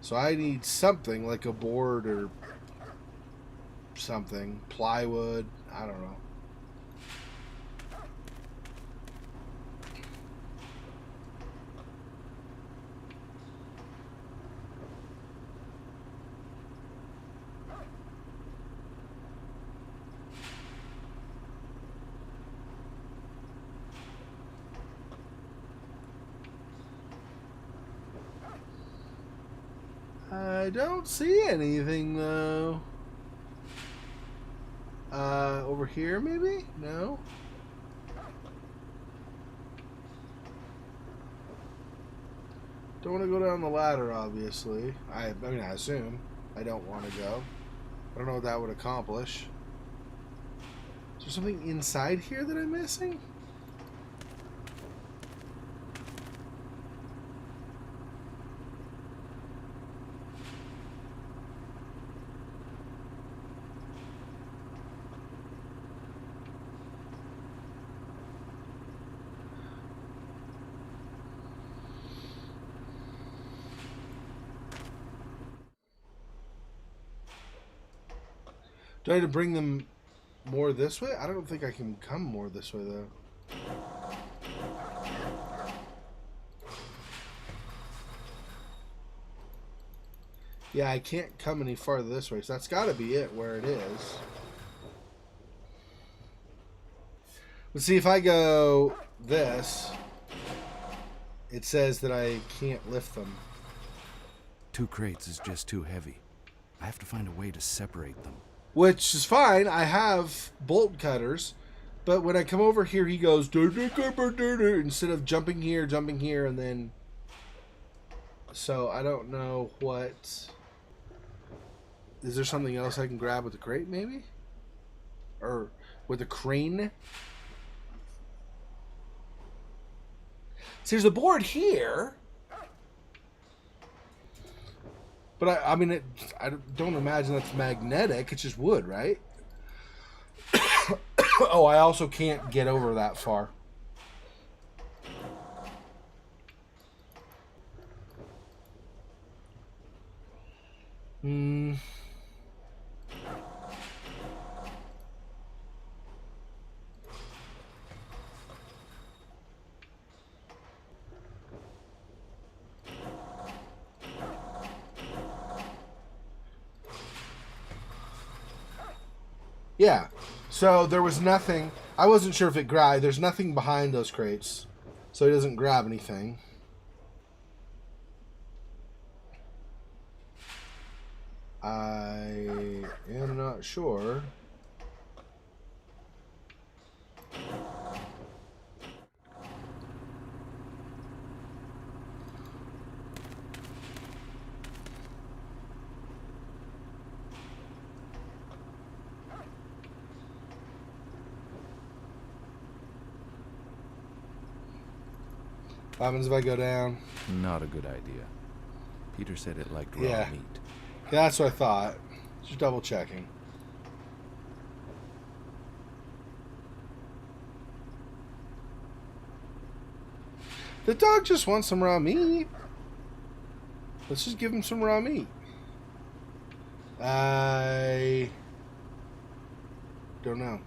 So I need something like a board or something, plywood, I don't know. I don't see anything though. Over here maybe? No? Don't want to go down the ladder, obviously. I mean, I assume. I don't want to go. I don't know what that would accomplish. Is there something inside here that I'm missing? Do I have to bring them more this way? I don't think I can come more this way, though. Yeah, I can't come any farther this way, so that's got to be it where it is. Let's see if I go this. It says that I can't lift them. 2 crates is just too heavy. I have to find a way to separate them. Which is fine. I have bolt cutters. But when I come over here, he goes... Instead of jumping here, and then... So, I don't know what... Is there something else I can grab with the crate, maybe? Or with the crane? See, there's a board here. But I mean, I don't imagine that's magnetic. It's just wood, right? Oh, I also can't get over that far. Yeah, so there was nothing. I wasn't sure if it grabbed. There's nothing behind those crates, so he doesn't grab anything. I am not sure. What happens if I go down? Not a good idea. Peter said it liked raw meat. Yeah, that's what I thought. Just double checking. The dog just wants some raw meat. Let's just give him some raw meat. I don't know.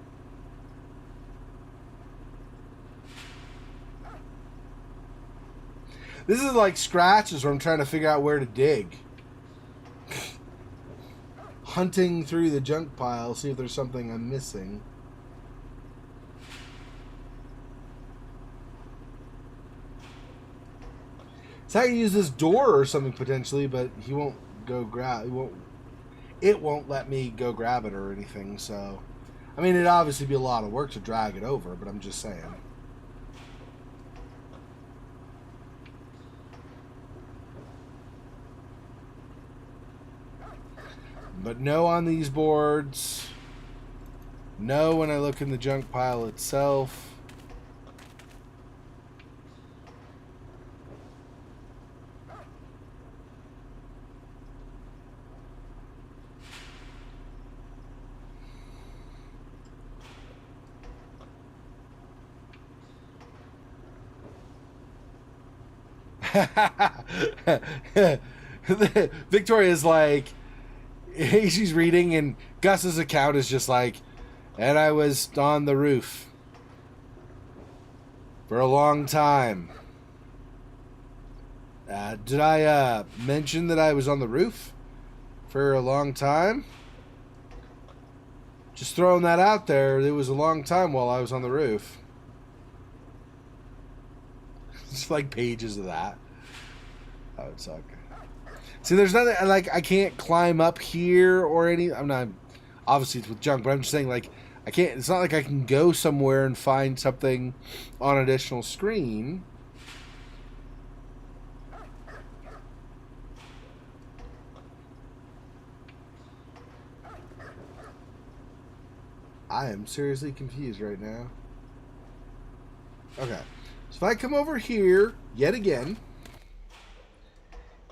This is like scratches where I'm trying to figure out where to dig. Hunting through the junk pile, see if there's something I'm missing. So I can use this door or something potentially, but he won't go grab. It won't let me go grab it or anything. So, I mean, it'd obviously be a lot of work to drag it over, but I'm just saying. But no on these boards. No when I look in the junk pile itself. Victoria's like... She's reading, and Gus's account is just like, and I was on the roof for a long time. Did I mention that I was on the roof for a long time? Just throwing that out there. It was a long time while I was on the roof. It's like pages of that. That would suck. See, there's nothing, like, I can't climb up here or any, I'm not, obviously it's with junk, but I'm just saying, like, I can't, it's not like I can go somewhere and find something on an additional screen. I am seriously confused right now. Okay, so if I come over here, yet again,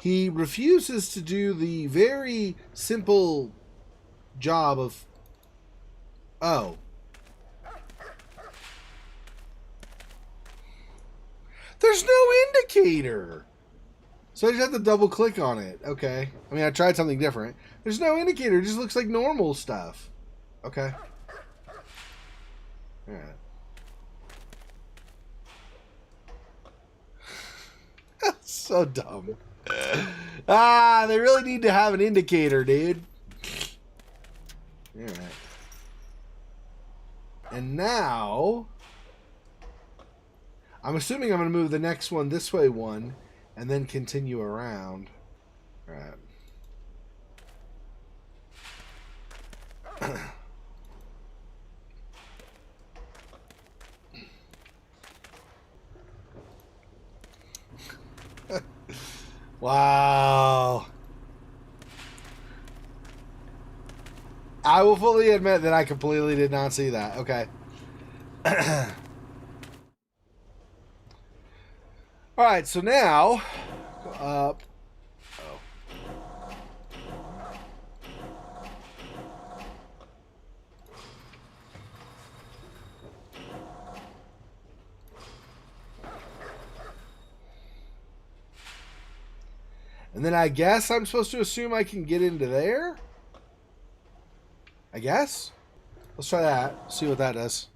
he refuses to do the very simple job of... Oh. There's no indicator! So I just have to double click on it. Okay. I mean, I tried something different. There's no indicator. It just looks like normal stuff. Okay. Alright. So dumb. They really need to have an indicator, dude. Alright. And now, I'm assuming I'm going to move the next one this way one, and then continue around. Alright. Wow. I will fully admit that I completely did not see that. Okay. Alright, so now go up. Oh. And then I guess I'm supposed to assume I can get into there? I guess? Let's try that. See what that does.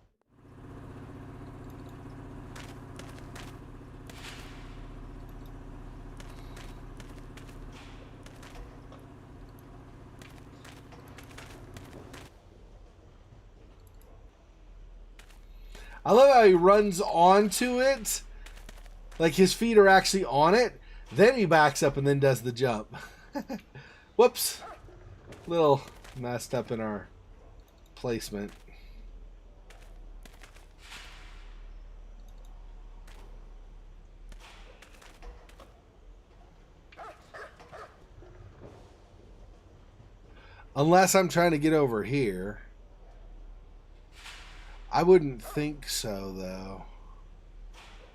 I love how he runs onto it. Like his feet are actually on it. Then he backs up and then does the jump. Whoops. Little messed up in our placement. Unless I'm trying to get over here. I wouldn't think so, though.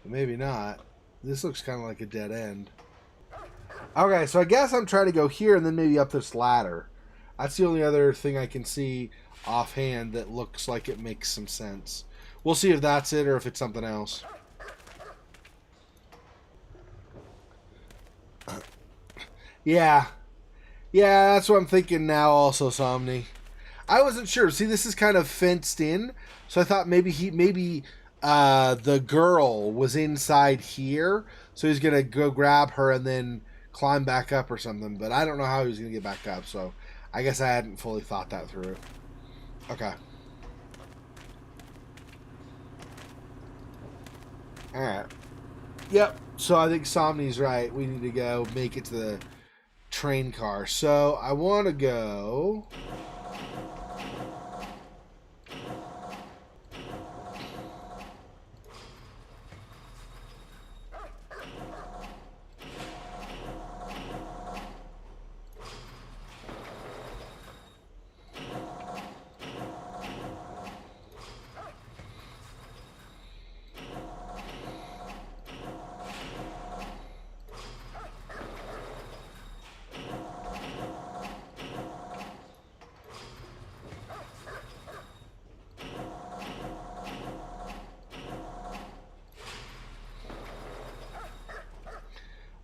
Maybe not. This looks kind of like a dead end. Okay, so I guess I'm trying to go here and then maybe up this ladder. That's the only other thing I can see offhand that looks like it makes some sense. We'll see if that's it or if it's something else. Yeah. Yeah, that's what I'm thinking now also, Somni. I wasn't sure. See, this is kind of fenced in, so I thought maybe the girl was inside here, so he's gonna go grab her and then climb back up or something. But I don't know how he was gonna get back up, so I guess I hadn't fully thought that through. Okay. All right. Yep. So I think Somni's right. We need to go make it to the train car. So I want to go.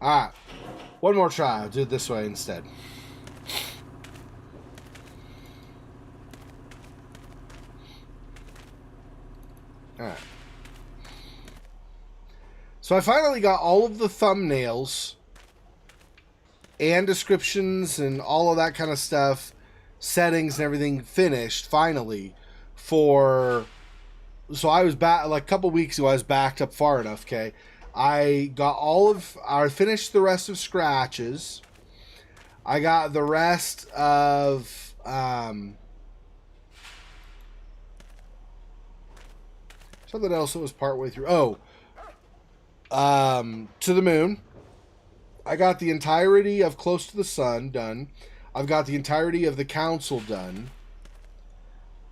Alright, one more try. I'll do it this way instead. Alright. So I finally got all of the thumbnails and descriptions and all of that kind of stuff, settings and everything finished, finally, for... So I was back, like a couple weeks ago, I was backed up far enough, okay? I finished the rest of Scratches. I got the rest of, something else that was partway through. Oh, To the Moon. I got the entirety of Close to the Sun done. I've got the entirety of The Council done.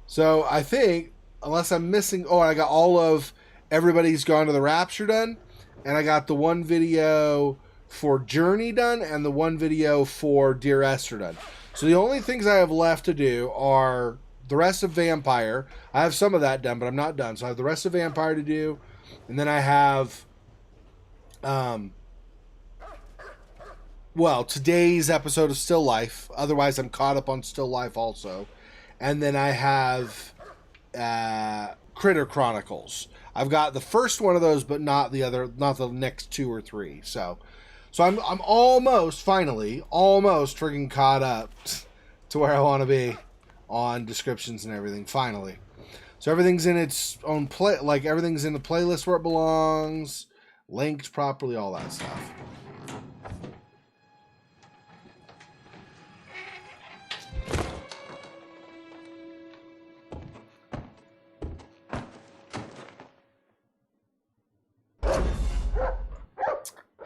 So I think, unless I'm missing, oh, I got all of Everybody's Gone to the Rapture done. And I got the one video for Journey done and the one video for Dear Esther done. So the only things I have left to do are the rest of Vampire. I have some of that done, but I'm not done. So I have the rest of Vampire to do. And then I have, well, today's episode of Still Life. Otherwise, I'm caught up on Still Life also. and then I have Critter Chronicles. I've got the first one of those, but not the next 2 or 3. So I'm almost freaking caught up to where I want to be on descriptions and everything. Finally, so everything's in its own everything's in the playlist where it belongs, linked properly, all that stuff.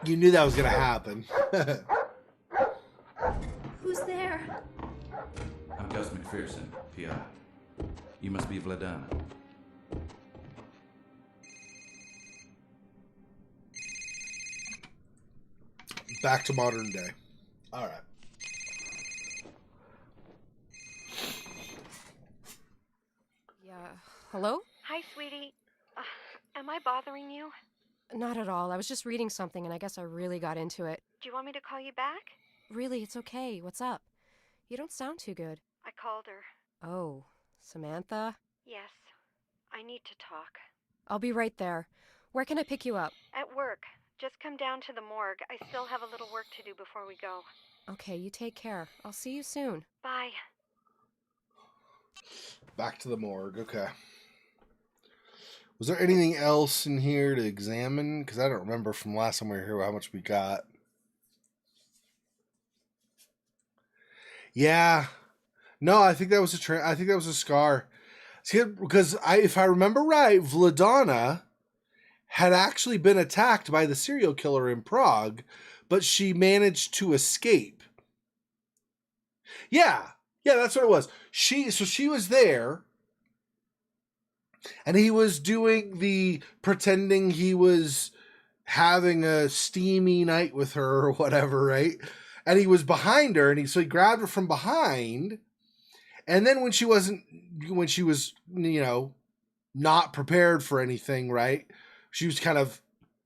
You knew that was going to happen. Who's there? I'm Gus McPherson, PI. You must be Vladana. Back to modern day. All right. Yeah. Hello? Hi, sweetie. Am I bothering you? Not at all. I was just reading something and I guess I really got into it. Do you want me to call you back? Really, it's okay. What's up? You don't sound too good. I called her. Oh, Samantha? Yes. I need to talk. I'll be right there. Where can I pick you up? At work. Just come down to the morgue. I still have a little work to do before we go. Okay, you take care. I'll see you soon. Bye. Back to the morgue. Okay. Was there anything else in here to examine? Because I don't remember from last time we were here how much we got. Yeah. No, I think that was I think that was a scar. See, because if I remember right, Vladana had actually been attacked by the serial killer in Prague, but she managed to escape. Yeah, that's what it was. She was there, and he was doing the pretending he was having a steamy night with her or whatever, right? And he was behind her, and so he grabbed her from behind. And then when she was, not prepared for anything, right? She was kind of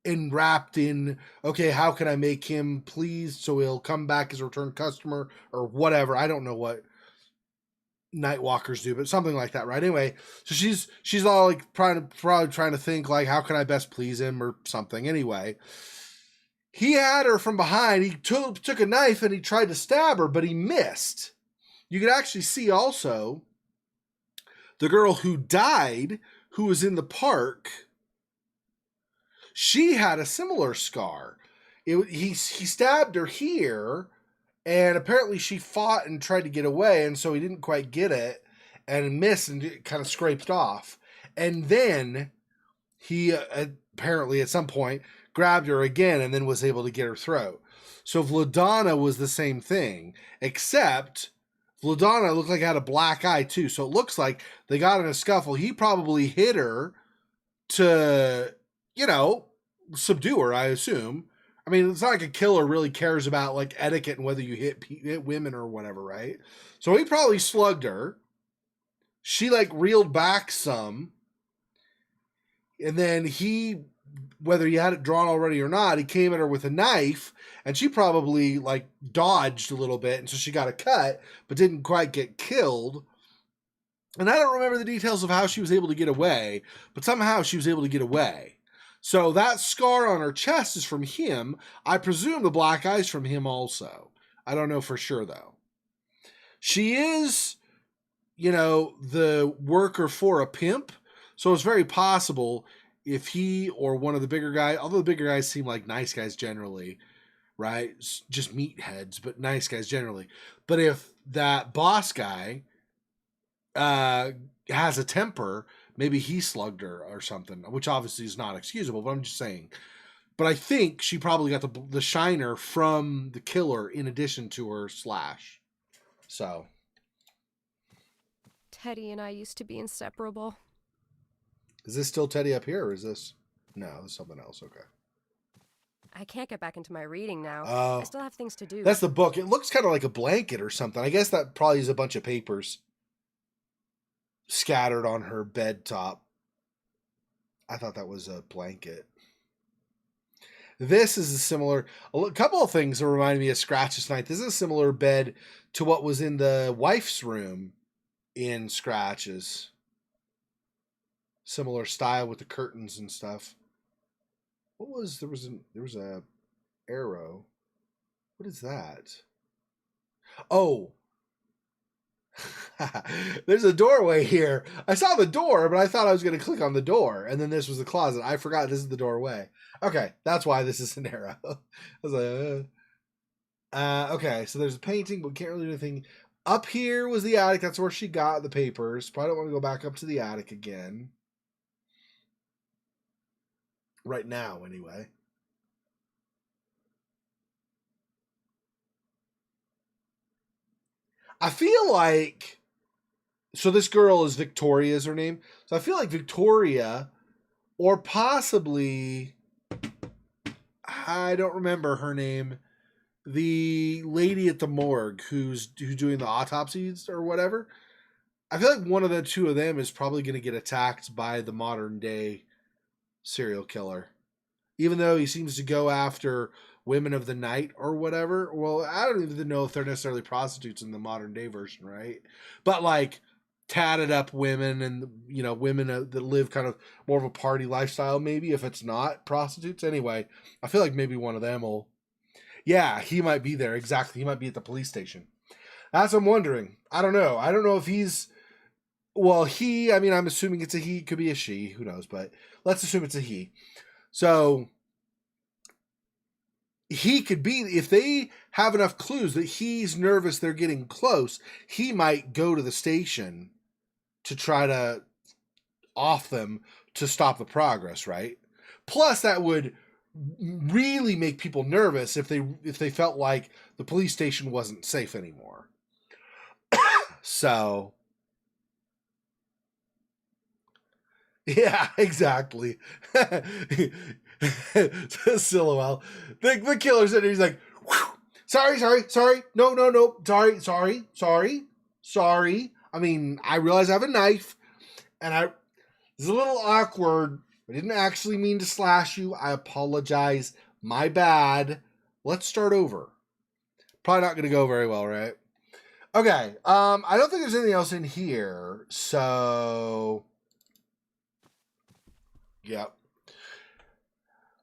enwrapped in, okay, how can I make him pleased so he'll come back as a return customer or whatever. I don't know what Nightwalkers do, but something like that, right? Anyway, so she's all like probably trying to think like, how can I best please him or something. Anyway, he had her from behind. He took a knife and he tried to stab her, but he missed. You could actually see also the girl who died, who was in the park. She had a similar scar. He stabbed her here, and apparently she fought and tried to get away, and so he didn't quite get it, and missed and it kind of scraped off. And then he apparently at some point grabbed her again and then was able to get her throat. So Vladana was the same thing, except Vladana looked like he had a black eye too. So it looks like they got in a scuffle. He probably hit her to, subdue her, I assume. I mean, it's not like a killer really cares about like etiquette and whether you hit women or whatever, right? So he probably slugged her. She like reeled back some. And then whether he had it drawn already or not, he came at her with a knife, and she probably like dodged a little bit, and so she got a cut, but didn't quite get killed. And I don't remember the details of how she was able to get away, but somehow she was able to get away. So that scar on her chest is from him. I presume the black eye's from him also. I don't know for sure though. She is, the worker for a pimp, so it's very possible if he or one of the bigger guys, although the bigger guys seem like nice guys generally, right? Just meatheads, but nice guys generally. But if that boss guy has a temper, maybe he slugged her or something, which obviously is not excusable, but I'm just saying. But I think she probably got the shiner from the killer in addition to her slash. So. Teddy and I used to be inseparable. Is this still Teddy up here, or is this... No, this is something else. Okay. I can't get back into my reading now. Oh. I still have things to do. That's the book. It looks kind of like a blanket or something. I guess that probably is a bunch of papers scattered on her bed top. I thought that was a blanket. This is a couple of things that remind me of Scratch's Night. This is a similar bed to what was in the wife's room in scratches. Similar style with the curtains and stuff. What was there was a arrow. What is that? Oh. There's a doorway here. I saw the door, but I thought I was going to click on the door, and then this was the closet. I forgot this is the doorway. Okay, that's why this is an arrow. I was like, okay, so there's a painting, but we can't really do anything. Up here was the attic. That's where she got the papers. Probably don't want to go back up to the attic again. Right now, anyway. I feel like... So this girl is Victoria is her name. So I feel like Victoria, or possibly... I don't remember her name. The lady at the morgue who's doing the autopsies or whatever. I feel like one of the two of them is probably going to get attacked by the modern day serial killer. Even though he seems to go after women of the night or whatever. Well, I don't even know if they're necessarily prostitutes in the modern day version, right? But like tatted up women and, you know, women that live kind of more of a party lifestyle, maybe, if it's not prostitutes. Anyway, I feel like maybe one of them will... Yeah, he might be there. Exactly. He might be at the police station. That's what I'm wondering. I don't know. I don't know if he's... Well, he... I mean, I'm assuming it's a he. Could be a she. Who knows? But let's assume it's a he. So... He could be... If they have enough clues that he's nervous they're getting close, he might go to the station to try to off them to stop the progress, right? Plus, that would... really make people nervous if they felt like the police station wasn't safe anymore. So yeah, exactly. Silhouette. The killer's in there, he's like, sorry, no, sorry. I mean, I realize I have a knife and it's a little awkward. I didn't actually mean to slash you. I apologize. My bad. Let's start over. Probably not going to go very well, right? Okay. I don't think there's anything else in here. So, yep.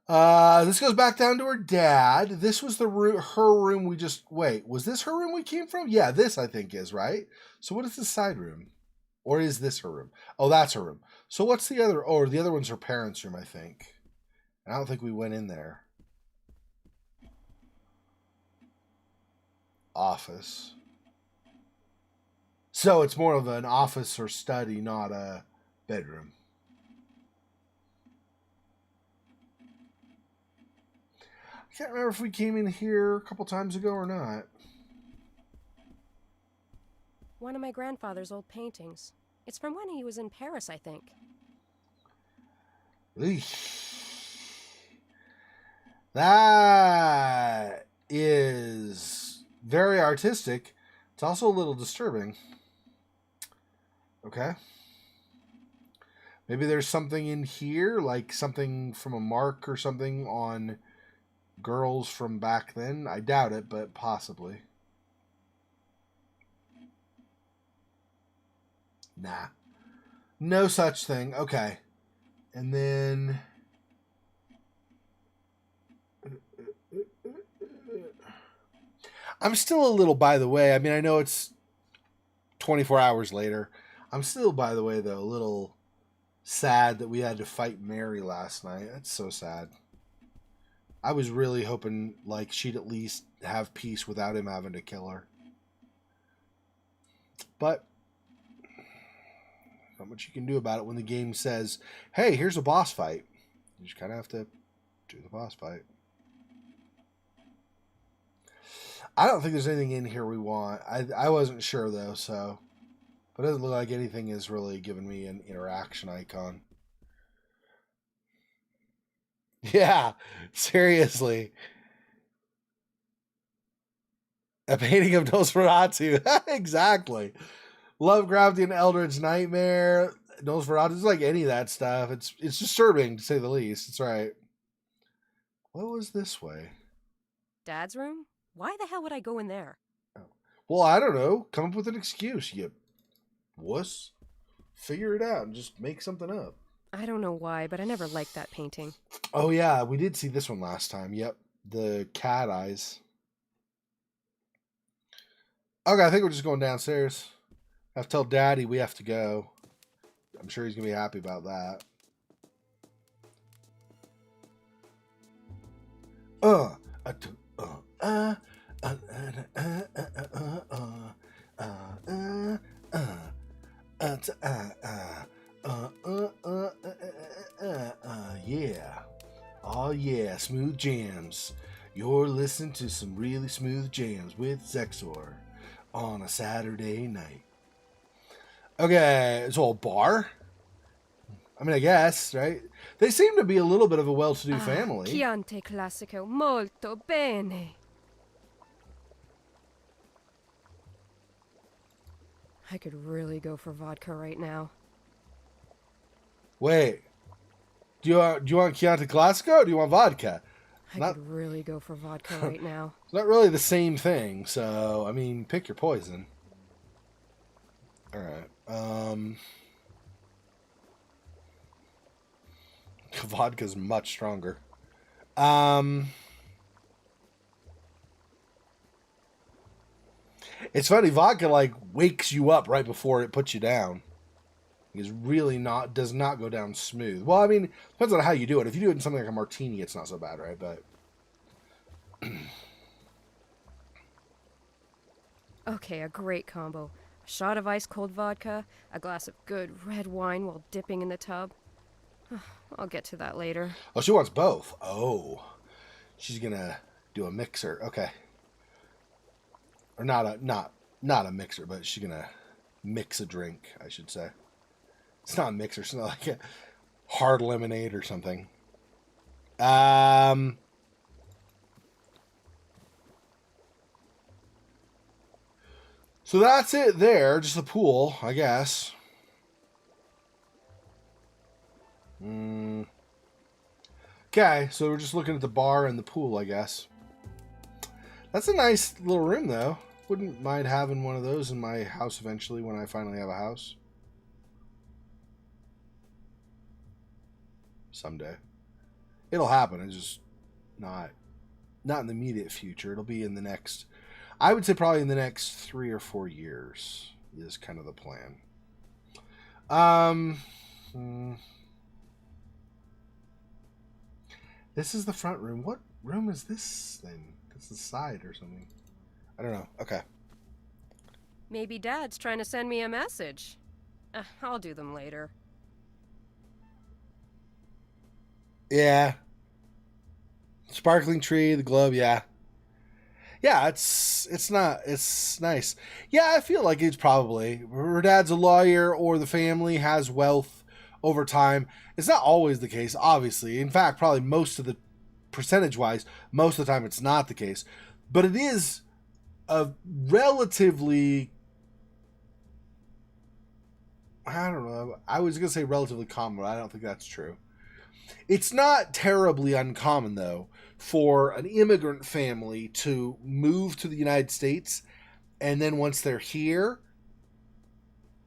This goes back down to her dad. This was the room, her room we just... Wait, was this her room we came from? Yeah, this I think is, right? So what is the side room? Or is this her room? Oh, that's her room. So what's the other... Oh, the other one's her parents' room, I think. I don't think we went in there. Office. So it's more of an office or study, not a bedroom. I can't remember if we came in here a couple times ago or not. One of my grandfather's old paintings. It's from when he was in Paris, I think. That is very artistic. It's also a little disturbing. Okay. Maybe there's something in here, like something from a mark or something on girls from back then. I doubt it, but possibly. Nah. No such thing. Okay. And then... I'm still a little, by the way, I mean, I know it's 24 hours later. I'm still, by the way, though, a little sad that we had to fight Mary last night. That's so sad. I was really hoping, like, she'd at least have peace without him having to kill her. But not much you can do about it when the game says, hey, here's a boss fight. You just kind of have to do the boss fight. I don't think there's anything in here we want. I wasn't sure, though, so... But it doesn't look like anything is really giving me an interaction icon. Yeah, seriously. A painting of Nosferatu. Exactly. Lovecraftian Eldritch Nightmare. Nosferatu. It's like any of that stuff. It's disturbing, to say the least. That's right. What was this way? Dad's room? Why the hell would I go in there? Oh. Well, I don't know. Come up with an excuse, you wuss. Figure it out and just make something up. I don't know why, but I never liked that painting. Oh, yeah, we did see this one last time. Yep, the cat eyes. Okay, I think we're just going downstairs. I have to tell Daddy we have to go. I'm sure he's going to be happy about that. Yeah. Oh, yeah, smooth jams. You're listening to some really smooth jams with Zexor on a Saturday night. Okay, so a bar? I mean, I guess, right? They seem to be a little bit of a well-to-do family. Chianti Classico, molto bene. I could really go for vodka right now. Wait. Do you want Chianti Classico or do you want vodka? I could really go for vodka right now. It's not really the same thing, so, I mean, pick your poison. Alright. Vodka's much stronger. It's funny, vodka, like, wakes you up right before it puts you down. It's really does not go down smooth. Well, I mean, depends on how you do it. If you do it in something like a martini, it's not so bad, right? But okay, a great combo. A shot of ice-cold vodka, a glass of good red wine while dipping in the tub. I'll get to that later. Oh, she wants both. Oh, she's gonna do a mixer. Okay, or not a mixer, but she's gonna mix a drink, I should say. It's not a mixer. It's not like a hard lemonade or something. So that's it there. Just the pool, I guess. Okay, so we're just looking at the bar and the pool, I guess. That's a nice little room, though. Wouldn't mind having one of those in my house eventually when I finally have a house. Someday. It'll happen. It's just not in the immediate future. It'll be in the next, I would say probably in the next 3 or 4 years is kind of the plan. This is the front room. What room is this thing? It's the side or something. I don't know. Okay. Maybe Dad's trying to send me a message. I'll do them later. Yeah. Sparkling tree, the globe, yeah. Yeah, it's nice. Yeah, I feel like it's probably her dad's a lawyer or the family has wealth over time. It's not always the case, obviously. In fact, probably most of the percentage-wise, most of the time it's not the case. But it is a relatively, I don't know, I was going to say relatively common, but I don't think that's true. It's not terribly uncommon, though, for an immigrant family to move to the United States and then once they're here,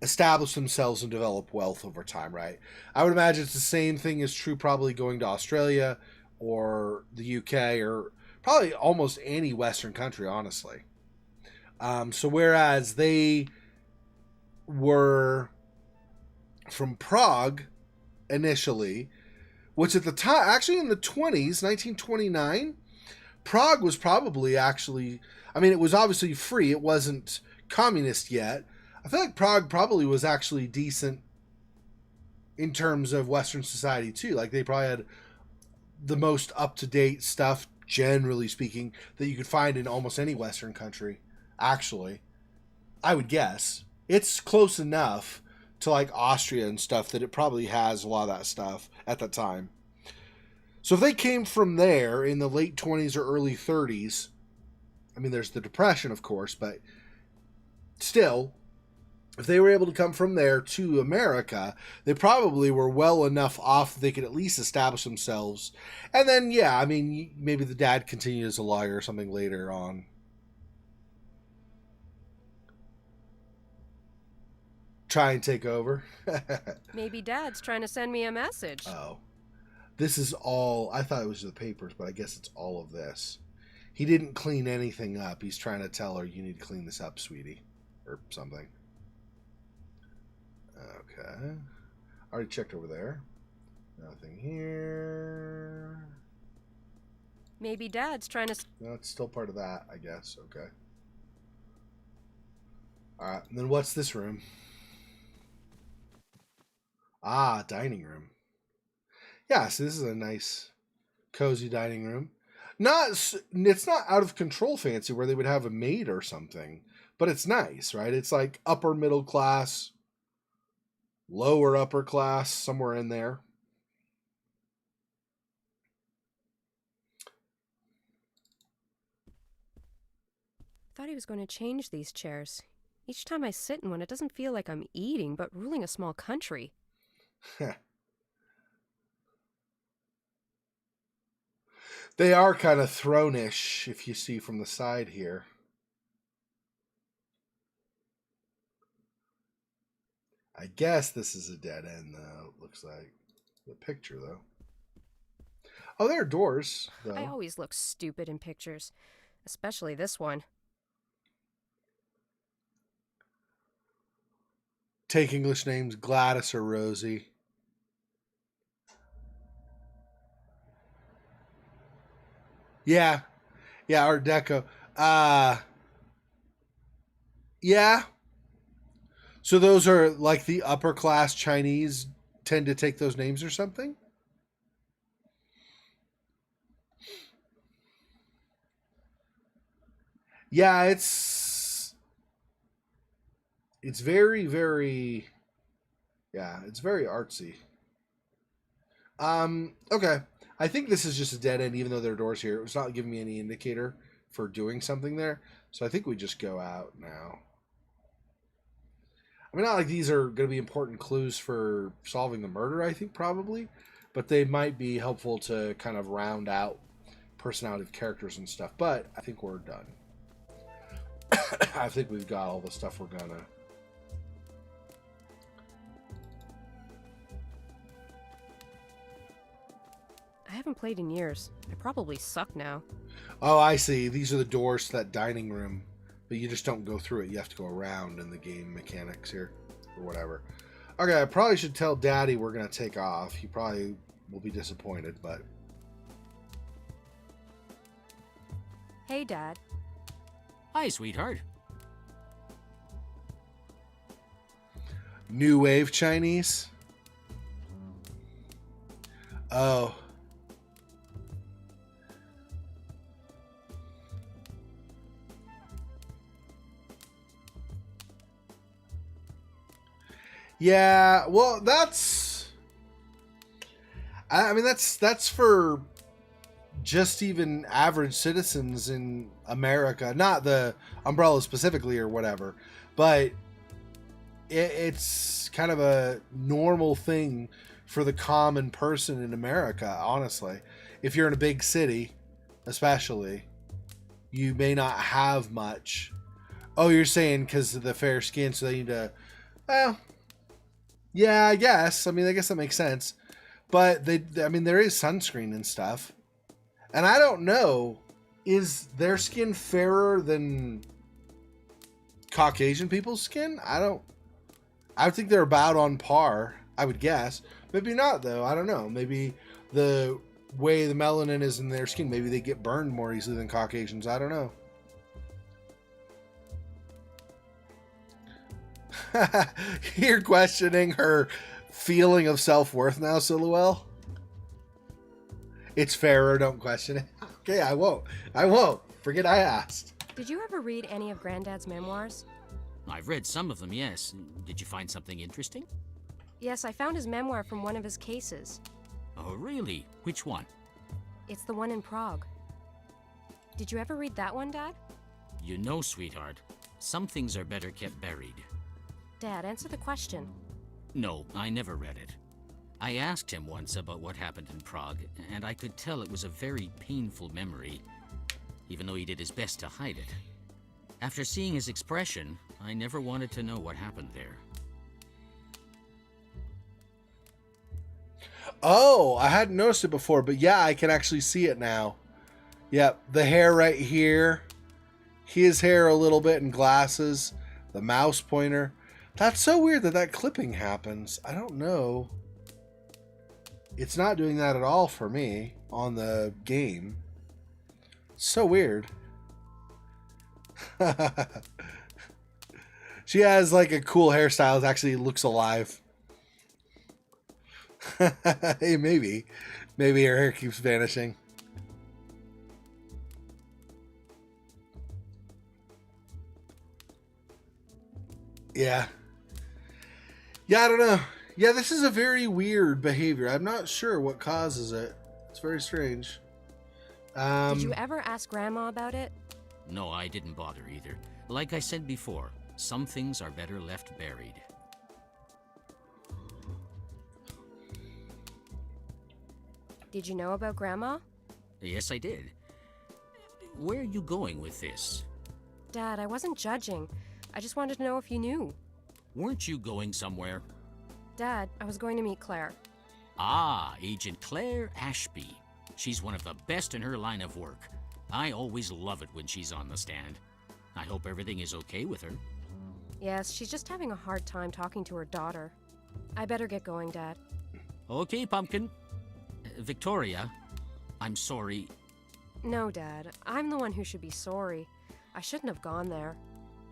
establish themselves and develop wealth over time, right? I would imagine it's the same thing is true probably going to Australia or the UK or probably almost any Western country, honestly. So whereas they were from Prague initially, which at the time, actually in the 20s, 1929, Prague was probably actually, I mean, it was obviously free. It wasn't communist yet. I feel like Prague probably was actually decent in terms of Western society too. Like they probably had the most up-to-date stuff, generally speaking, that you could find in almost any Western country, actually. I would guess. It's close enough to like Austria and stuff that it probably has a lot of that stuff at that time. So if they came from there in the late 20s or early 30s, I mean, there's the Depression, of course, but still, if they were able to come from there to America, they probably were well enough off that they could at least establish themselves. And then, yeah, I mean, maybe the dad continued as a lawyer or something later on. Try and take over. Maybe Dad's trying to send me a message. Oh. This is all... I thought it was the papers, but I guess it's all of this. He didn't clean anything up. He's trying to tell her, you need to clean this up, sweetie. Or something. Okay. Already checked over there. Nothing here. Maybe Dad's trying to... No, it's still part of that, I guess. Okay. Alright, and then what's this room? Ah, dining room. Yeah, so this is a nice, cozy dining room. It's not out of control fancy where they would have a maid or something, but it's nice, right? It's like upper middle class, lower upper class, somewhere in there. Thought he was going to change these chairs. Each time I sit in one, it doesn't feel like I'm eating, but ruling a small country. They are kind of throne-ish, if you see from the side here. I guess this is a dead end, though. It looks like the picture, though. Oh, there are doors, though. I always look stupid in pictures, especially this one. Take English names, Gladys or Rosie. Yeah. Yeah, Art Deco. Yeah. So those are like the upper class Chinese tend to take those names or something? Yeah, it's very, very, yeah, it's very artsy. Okay. I think this is just a dead end, even though there are doors here. It's not giving me any indicator for doing something there. So I think we just go out now. I mean, not like these are going to be important clues for solving the murder, I think, probably. But they might be helpful to kind of round out personality of characters and stuff. But I think we're done. I think we've got all the stuff we're gonna. I haven't played in years. I probably suck now. Oh, I see. These are the doors to that dining room. But you just don't go through it. You have to go around in the game mechanics here. Or whatever. Okay, I probably should tell Daddy we're going to take off. He probably will be disappointed, but... Hey, Dad. Hi, sweetheart. New Wave Chinese? Oh. Yeah, well, that's... I mean, that's for just even average citizens in America. Not the Umbrella specifically or whatever. But it's kind of a normal thing for the common person in America, honestly. If you're in a big city, especially, you may not have much. Oh, you're saying because of the fair skin, so they need to... Well... Yeah, I guess. I mean, I guess that makes sense. But I mean, there is sunscreen and stuff. And I don't know, is their skin fairer than Caucasian people's skin? I would think they're about on par, I would guess. Maybe not, though. I don't know. Maybe the way the melanin is in their skin, maybe they get burned more easily than Caucasians. I don't know. You're questioning her feeling of self-worth now, Silluel? It's fairer, don't question it. Okay, I won't. Forget I asked. Did you ever read any of Granddad's memoirs? I've read some of them, yes. Did you find something interesting? Yes, I found his memoir from one of his cases. Oh, really? Which one? It's the one in Prague. Did you ever read that one, Dad? You know, sweetheart, some things are better kept buried. Dad, answer the question. No, I never read it. I asked him once about what happened in Prague, and I could tell it was a very painful memory, even though he did his best to hide it. After seeing his expression, I never wanted to know what happened there. Oh, I hadn't noticed it before, but yeah, I can actually see it now. Yep, the hair right here. His hair a little bit and glasses. The mouse pointer. That's so weird that that clipping happens. I don't know. It's not doing that at all for me on the game. So weird. She has like a cool hairstyle. It actually looks alive. Hey, maybe her hair keeps vanishing. Yeah, I don't know. Yeah, this is a very weird behavior. I'm not sure what causes it. It's very strange. Did you ever ask Grandma about it? No, I didn't bother either. Like I said before, some things are better left buried. Did you know about Grandma? Yes, I did. Where are you going with this? Dad, I wasn't judging. I just wanted to know if you knew. Weren't you going somewhere? Dad, I was going to meet Claire. Ah, Agent Claire Ashby. She's one of the best in her line of work. I always love it when she's on the stand. I hope everything is okay with her. Yes, she's just having a hard time talking to her daughter. I better get going, Dad. Okay, Pumpkin. Victoria, I'm sorry. No, Dad. I'm the one who should be sorry. I shouldn't have gone there.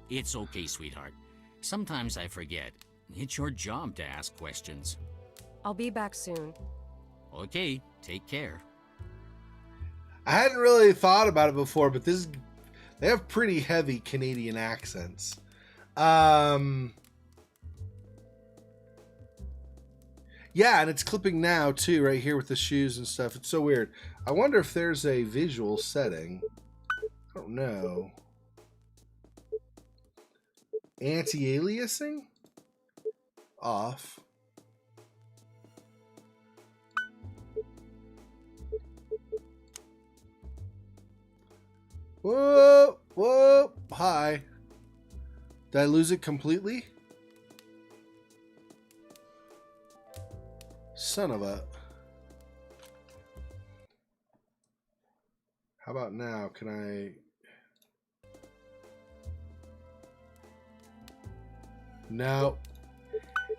It's okay, sweetheart. Sometimes I forget. It's your job to ask questions. I'll be back soon. Okay, take care. I hadn't really thought about it before, but they have pretty heavy Canadian accents. Yeah, and it's clipping now too, right here with the shoes and stuff. It's so weird. I wonder if there's a visual setting. I don't know. Anti-aliasing? Off. Whoa, whoa, hi. Did I lose it completely? Son of a... How about now? Can I... No.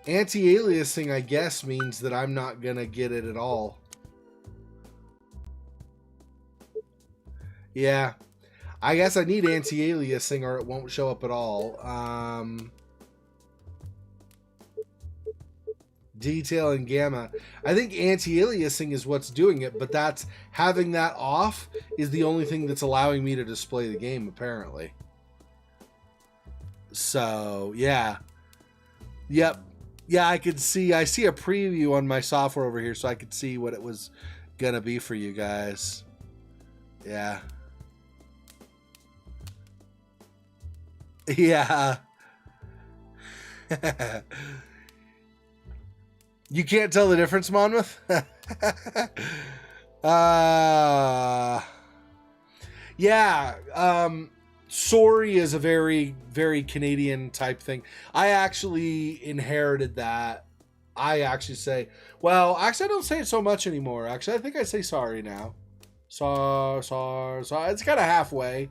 Anti-aliasing, I guess, means that I'm not gonna get it at all. Yeah. I guess I need anti-aliasing or it won't show up at all. Detail and gamma. I think anti-aliasing is what's doing it, but that's having that off is the only thing that's allowing me to display the game, apparently. So, yeah. Yep. Yeah, I see a preview on my software over here, so I could see what it was gonna be for you guys. Yeah. Yeah. You can't tell the difference, Monmouth? Yeah. Sorry is a very, very Canadian type thing. I actually inherited that. I actually say, well, actually I don't say it so much anymore. Actually, I think I say sorry now. Sorry. It's kind of halfway.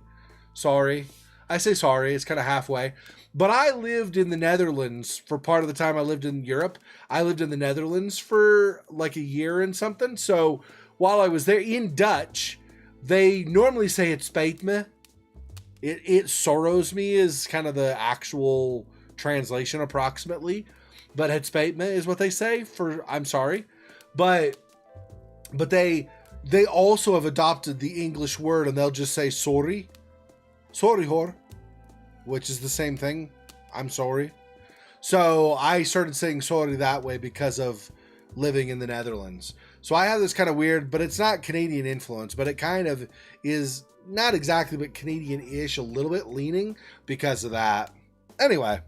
Sorry. I say sorry. It's kind of halfway. But I lived in the Netherlands for part of the time I lived in Europe. I lived in the Netherlands for like a year and something. So while I was there in Dutch, they normally say it spijt me. It sorrows me is kind of the actual translation approximately. But het spijt me is what they say for I'm sorry. But they also have adopted the English word and they'll just say sorry. Sorry hoor. Which is the same thing. I'm sorry. So I started saying sorry that way because of living in the Netherlands. So I have this kind of weird, but it's not Canadian influence, but it kind of is not exactly, but Canadian-ish, a little bit leaning because of that. Anyway.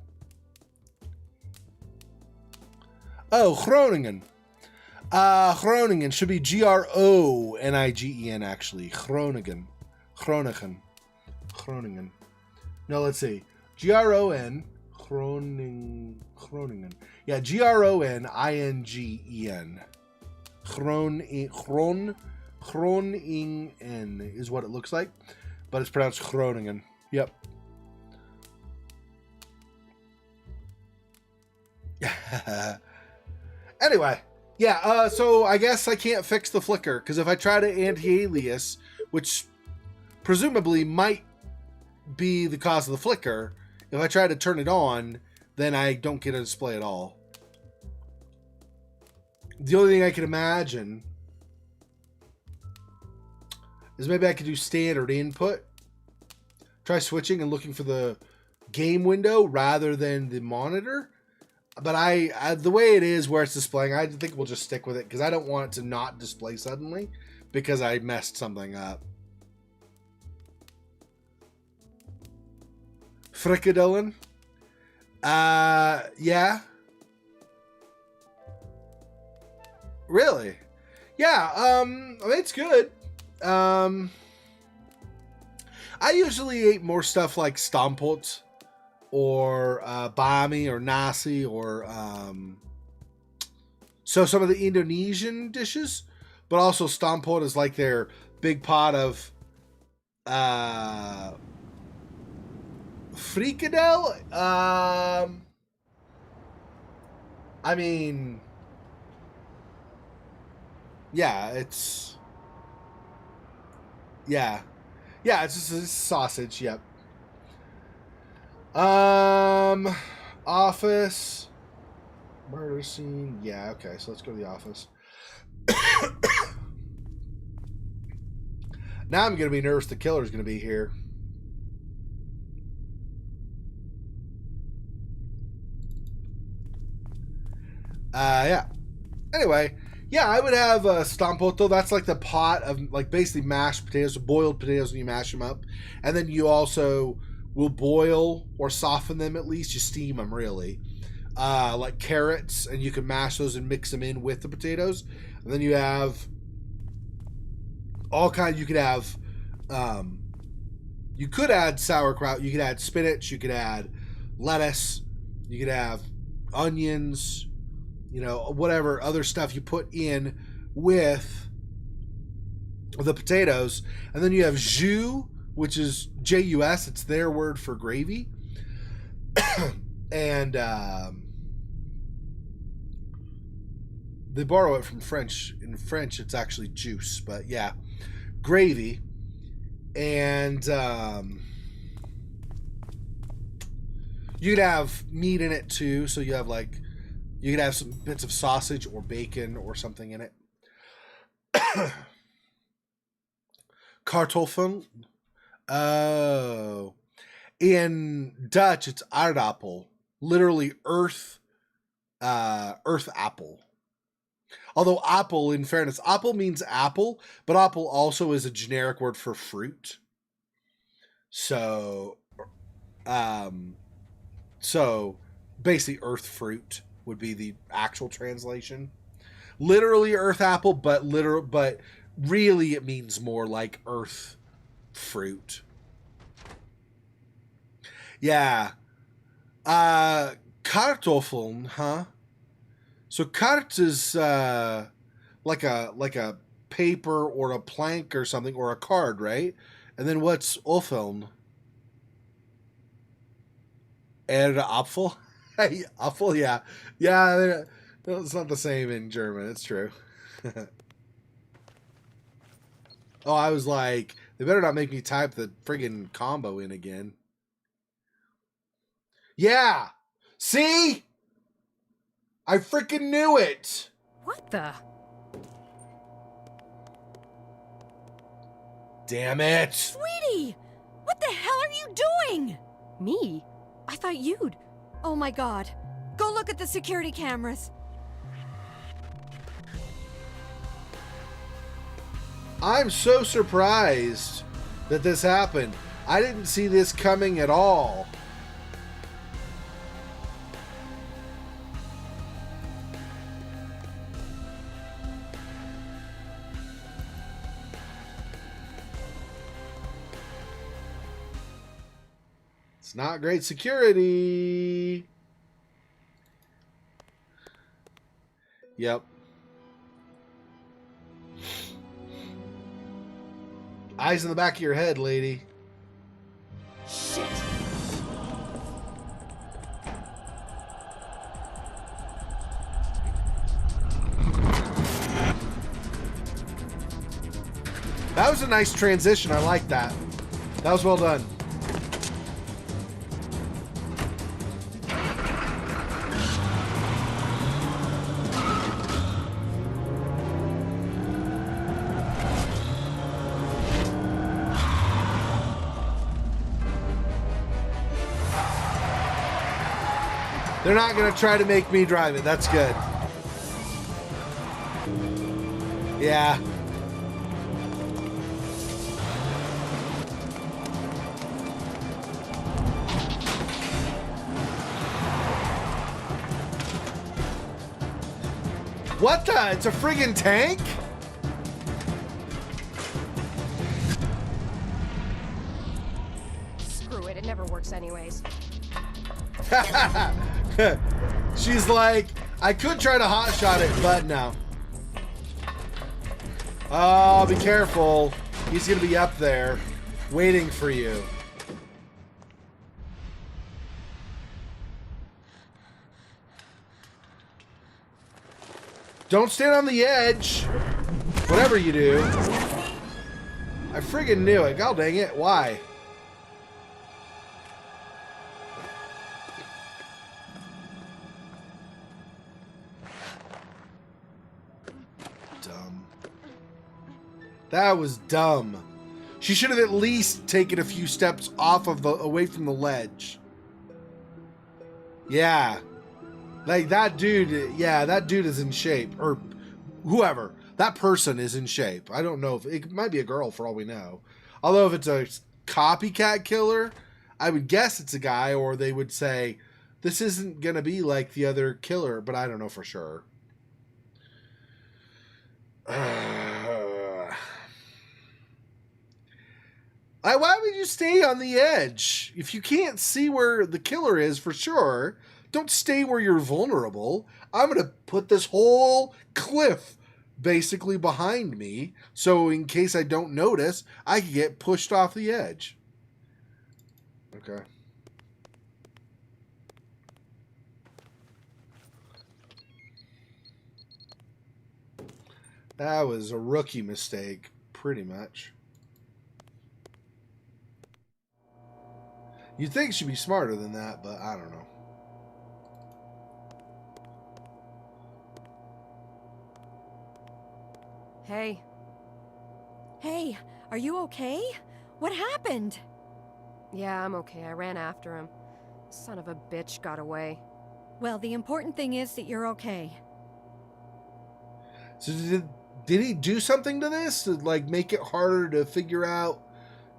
Oh, Groningen. Groningen should be Groningen actually. Groningen. No, let's see. Groningen. Yeah, Groningen. Groningen is what it looks like, but it's pronounced Groningen. Yep. Anyway, yeah, so I guess I can't fix the flicker, because if I try to anti-alias, which presumably might be the cause of the flicker, if I try to turn it on, then I don't get a display at all. The only thing I can imagine is maybe I could do standard input. Try switching and looking for the game window rather than the monitor. But I the way it is where it's displaying, I think we'll just stick with it because I don't want it to not display suddenly because I messed something up. Frikadellen? Yeah. Really? Yeah, I mean, it's good. I usually eat more stuff like stamppot or bami or nasi or so some of the Indonesian dishes, but also stamppot is like their big pot of frikadel. I mean, yeah, it's yeah, it's just a sausage. Yep. Office murder scene. Yeah, okay, so let's go to the office. Now I'm gonna be nervous the killer's gonna be here. Yeah. Anyway, yeah, I would have stampoto. That's like the pot of like basically mashed potatoes, boiled potatoes when you mash them up, and then you also will boil or soften them at least. You steam them really, like carrots, and you can mash those and mix them in with the potatoes. And then you have all kinds. You could have, you could add sauerkraut. You could add spinach. You could add lettuce. You could have onions. You know, whatever other stuff you put in with the potatoes. And then you have jus, which is J-U-S. It's their word for gravy. And they borrow it from French. In French, it's actually juice. But yeah, gravy. And you could have meat in it too. So you have like, you could have some bits of sausage or bacon or something in it. Kartoffeln. Oh. In Dutch, it's aardappel. Literally earth apple. Although apple, in fairness, apple means apple, but apple also is a generic word for fruit. So basically earth fruit would be the actual translation. Literally earth apple, but really it means more like earth fruit. Yeah. Kartoffeln, huh? So kart is like a paper or a plank or something, or a card, right? And then what's Offeln? Apfel? Apfel, yeah. Yeah, it's not the same in German. It's true. Oh, I was like, they better not make me type the friggin' combo in again. Yeah! See? I freaking knew it! What the? Damn it! Sweetie! What the hell are you doing? Me? I thought you'd. Oh my god. Go look at the security cameras. I'm so surprised that this happened. I didn't see this coming at all. It's not great security. Yep. Eyes in the back of your head, lady. Shit! That was a nice transition. I like that. That was well done. They're not going to try to make me drive it. That's good. Yeah. What the? It's a friggin' tank? Screw it, it never works anyways. She's like, I could try to hotshot it, but no. Oh, be careful. He's gonna be up there, waiting for you. Don't stand on the edge. Whatever you do. I friggin' knew it. God dang it. Why? Dumb. That was dumb. She should have at least taken a few steps off of the away from the ledge. Yeah. Like that dude, yeah, that dude is in shape. Or whoever. That person is in shape. I don't know if it might be a girl for all we know. Although if it's a copycat killer, I would guess it's a guy, or they would say, this isn't gonna be like the other killer, but I don't know for sure. Why would you stay on the edge? If you can't see where the killer is for sure, don't stay where you're vulnerable. I'm going to put this whole cliff basically behind me, so in case I don't notice, I can get pushed off the edge. Okay. That was a rookie mistake, pretty much. You'd think she'd be smarter than that, but I don't know. Hey. Hey, are you okay? What happened? Yeah, I'm okay. I ran after him. Son of a bitch got away. Well, the important thing is that you're okay. So did he do something to this to like make it harder to figure out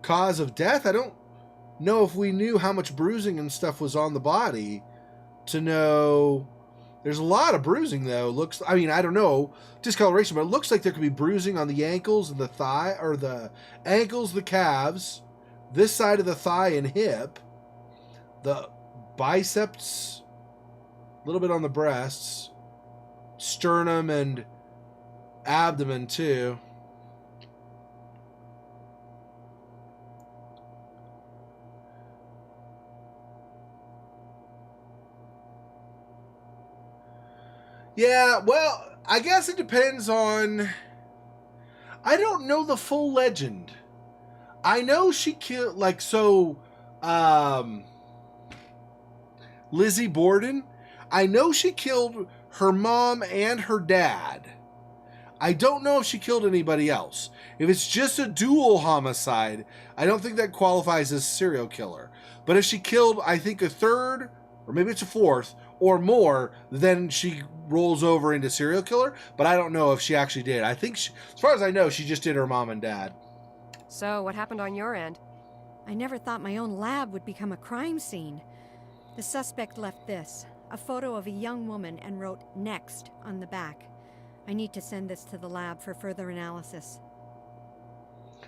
cause of death? I don't know if we knew how much bruising and stuff was on the body to know. There's a lot of bruising though. Looks, I mean, I don't know discoloration, but it looks like there could be bruising on the ankles and the thigh, or the ankles, the calves, this side of the thigh and hip, the biceps, a little bit on the breasts, sternum and abdomen too. Yeah, well, I guess it depends on... I don't know the full legend. I know she killed, like, so, Lizzie Borden, I know she killed her mom and her dad. I don't know if she killed anybody else. If it's just a dual homicide, I don't think that qualifies as serial killer. But if she killed, I think, a third, or maybe it's a fourth, or more, then she rolls over into serial killer. But I don't know if she actually did. I think, as far as I know, she just did her mom and dad. So, what happened on your end? I never thought my own lab would become a crime scene. The suspect left this, a photo of a young woman, and wrote "Next" on the back. I need to send this to the lab for further analysis.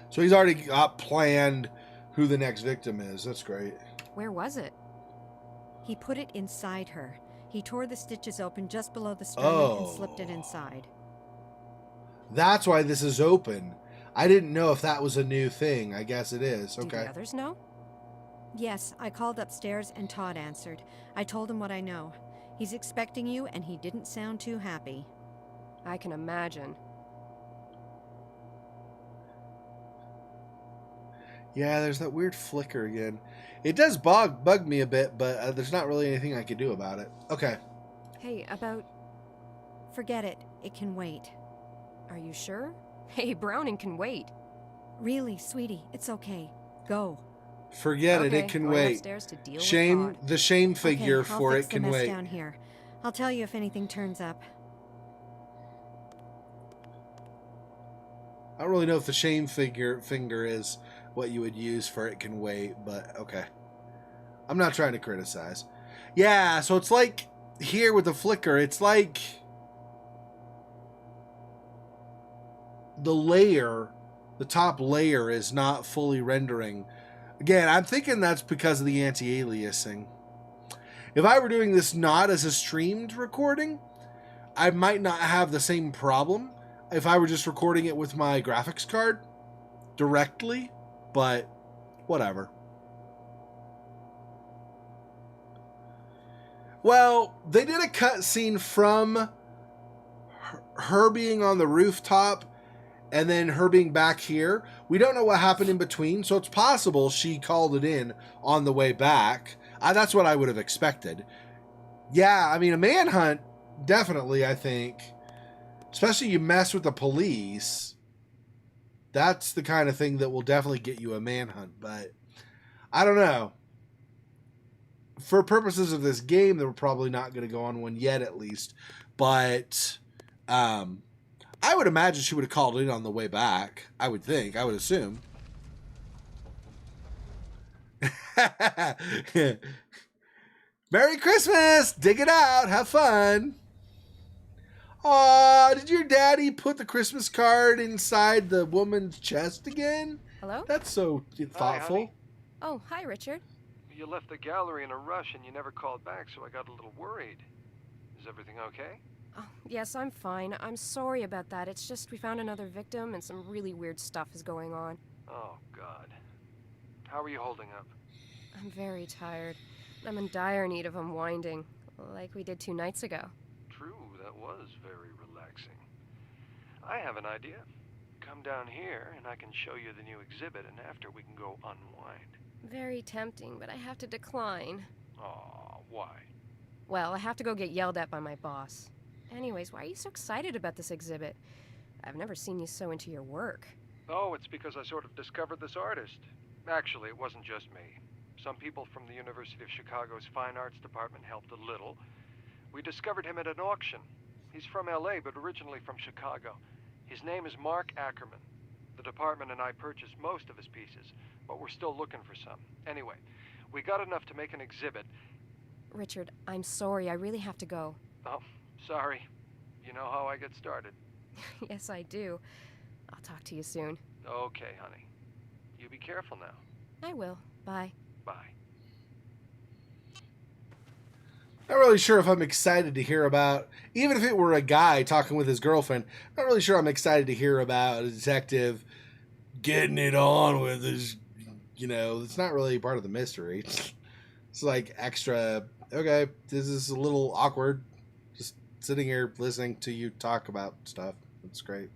So he's already got planned who the next victim is. That's great. Where was it? He put it inside her. He tore the stitches open just below the sternum and slipped it inside. That's why this is open. I didn't know if that was a new thing. I guess it is. Do Okay. the others know? Yes, I called upstairs and Todd answered. I told him what I know. He's expecting you, and he didn't sound too happy. I can imagine. Yeah, there's that weird flicker again. It does bug me a bit, but there's not really anything I can do about it. Okay. Hey, about... Forget it. It can wait. Are you sure? Hey, Browning can wait. Really, sweetie, it's okay. Go. Forget it. Okay, It can going wait. upstairs to deal with Shame. Todd. The shame figure Okay, for I'll it fix can the mess wait. down here. I'll tell you if anything turns up. I don't really know if the shame finger is what you would use for it can wait, but okay. I'm not trying to criticize. Yeah, so it's like here with the flicker, it's like the layer, the top layer is not fully rendering. Again, I'm thinking that's because of the anti-aliasing. If I were doing this not as a streamed recording, I might not have the same problem if I were just recording it with my graphics card directly, but whatever. Well, they did a cut scene from her being on the rooftop and then her being back here. We don't know what happened in between, so it's possible she called it in on the way back. That's what I would have expected. Yeah, I mean, a manhunt, definitely, I think. Especially you mess with the police. That's the kind of thing that will definitely get you a manhunt, but I don't know. For purposes of this game, they're probably not going to go on one yet, at least. But I would imagine she would have called in on the way back. I would think. I would assume. Merry Christmas! Dig it out. Have fun. Aw, did your daddy put the Christmas card inside the woman's chest again? Hello? That's so thoughtful. honey. Oh, hi, Richard. You left the gallery in a rush and you never called back, so I got a little worried. Is everything okay? Oh, yes, I'm fine. I'm sorry about that. It's just we found another victim and some really weird stuff is going on. Oh, God. How are you holding up? I'm very tired. I'm in dire need of unwinding, like we did 2 nights ago. True, that was very relaxing. I have an idea. Come down here and I can show you the new exhibit, and after we can go unwind. Very tempting, but I have to decline. Aw, why? Well, I have to go get yelled at by my boss. Anyways, why are you so excited about this exhibit? I've never seen you so into your work. Oh, it's because I sort of discovered this artist. Actually, it wasn't just me. Some people from the University of Chicago's Fine Arts Department helped a little. We discovered him at an auction. He's from LA, but originally from Chicago. His name is Mark Ackerman. The department and I purchased most of his pieces, but we're still looking for some. Anyway, we got enough to make an exhibit. Richard, I'm sorry. I really have to go. Oh, sorry. You know how I get started. Yes, I do. I'll talk to you soon. Okay, honey. You be careful now. I will. Bye. Bye. Not really sure if I'm excited to hear about, even if it were a guy talking with his girlfriend, not really sure I'm excited to hear about a detective getting it on with his, it's not really part of the mystery. It's like extra, okay, this is a little awkward. Just sitting here listening to you talk about stuff. That's great.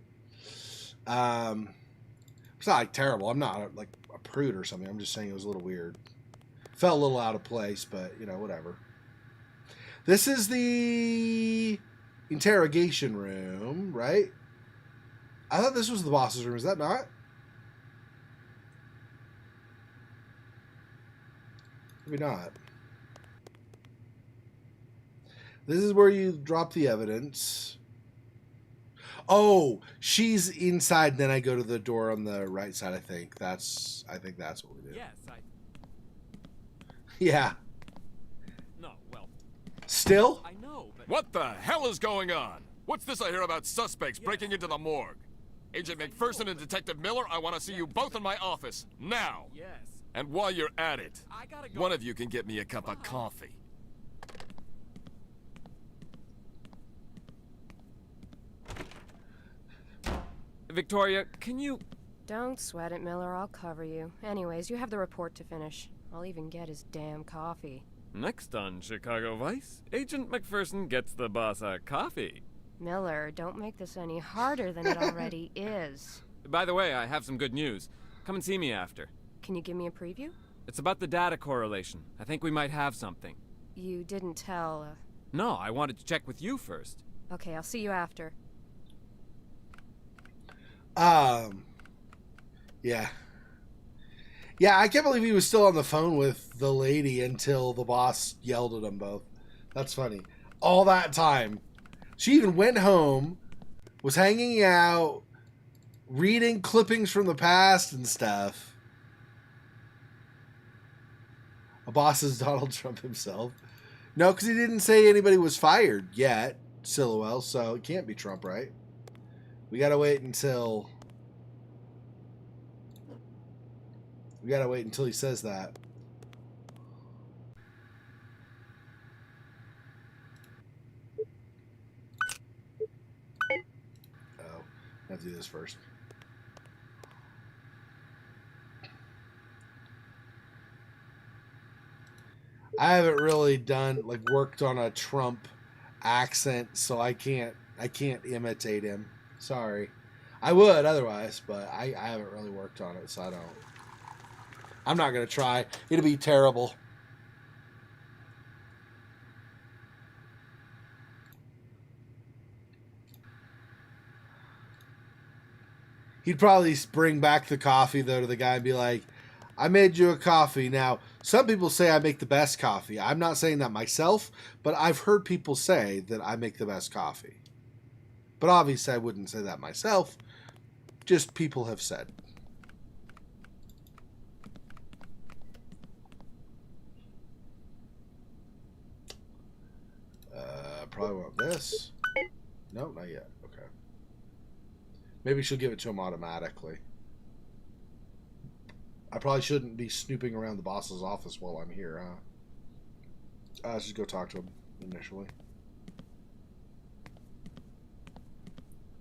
It's not like terrible. I'm not like a prude or something. I'm just saying it was a little weird. Felt a little out of place, but, whatever. This is the interrogation room, right? I thought this was the boss's room. Is that not? Maybe not. This is where you drop the evidence. Oh, she's inside. Then I go to the door on the right side. I think that's what we do. Yes, Yeah. No, well. Still? I know, but... What the hell is going on? What's this I hear about suspects breaking into the morgue? Agent McPherson and Detective Miller, I want to see you both in my office, now! Yes. And while you're at it, I gotta go. one of you can get me a cup of coffee. Victoria, can you Don't sweat it, Miller. I'll cover you. Anyways, you have the report to finish. I'll even get his damn coffee. Next on Chicago Vice, Agent McPherson gets the boss a coffee. Miller, don't make this any harder than it already is. By the way, I have some good news. Come and see me after. Can you give me a preview? It's about the data correlation. I think we might have something. You didn't tell, No, I wanted to check with you first. Okay, I'll see you after. Yeah. Yeah, I can't believe he was still on the phone with the lady until the boss yelled at them both. That's funny. All that time. She even went home, was hanging out, reading clippings from the past and stuff. A boss is Donald Trump himself. No, because he didn't say anybody was fired yet, Sillowell, so it can't be Trump, right? We gotta wait until... We gotta wait until he says that. Oh, I have to do this first. I haven't really worked on a Trump accent, so I can't imitate him. Sorry. I would otherwise, but I haven't really worked on it, so I don't. I'm not going to try. It'll be terrible. He'd probably bring back the coffee, though, to the guy and be like, I made you a coffee. Now, some people say I make the best coffee. I'm not saying that myself, but I've heard people say that I make the best coffee. But obviously, I wouldn't say that myself. Just people have said. Probably want this. No, not yet. Okay. Maybe she'll give it to him automatically. I probably shouldn't be snooping around the boss's office while I'm here, huh? Let's just go talk to him initially.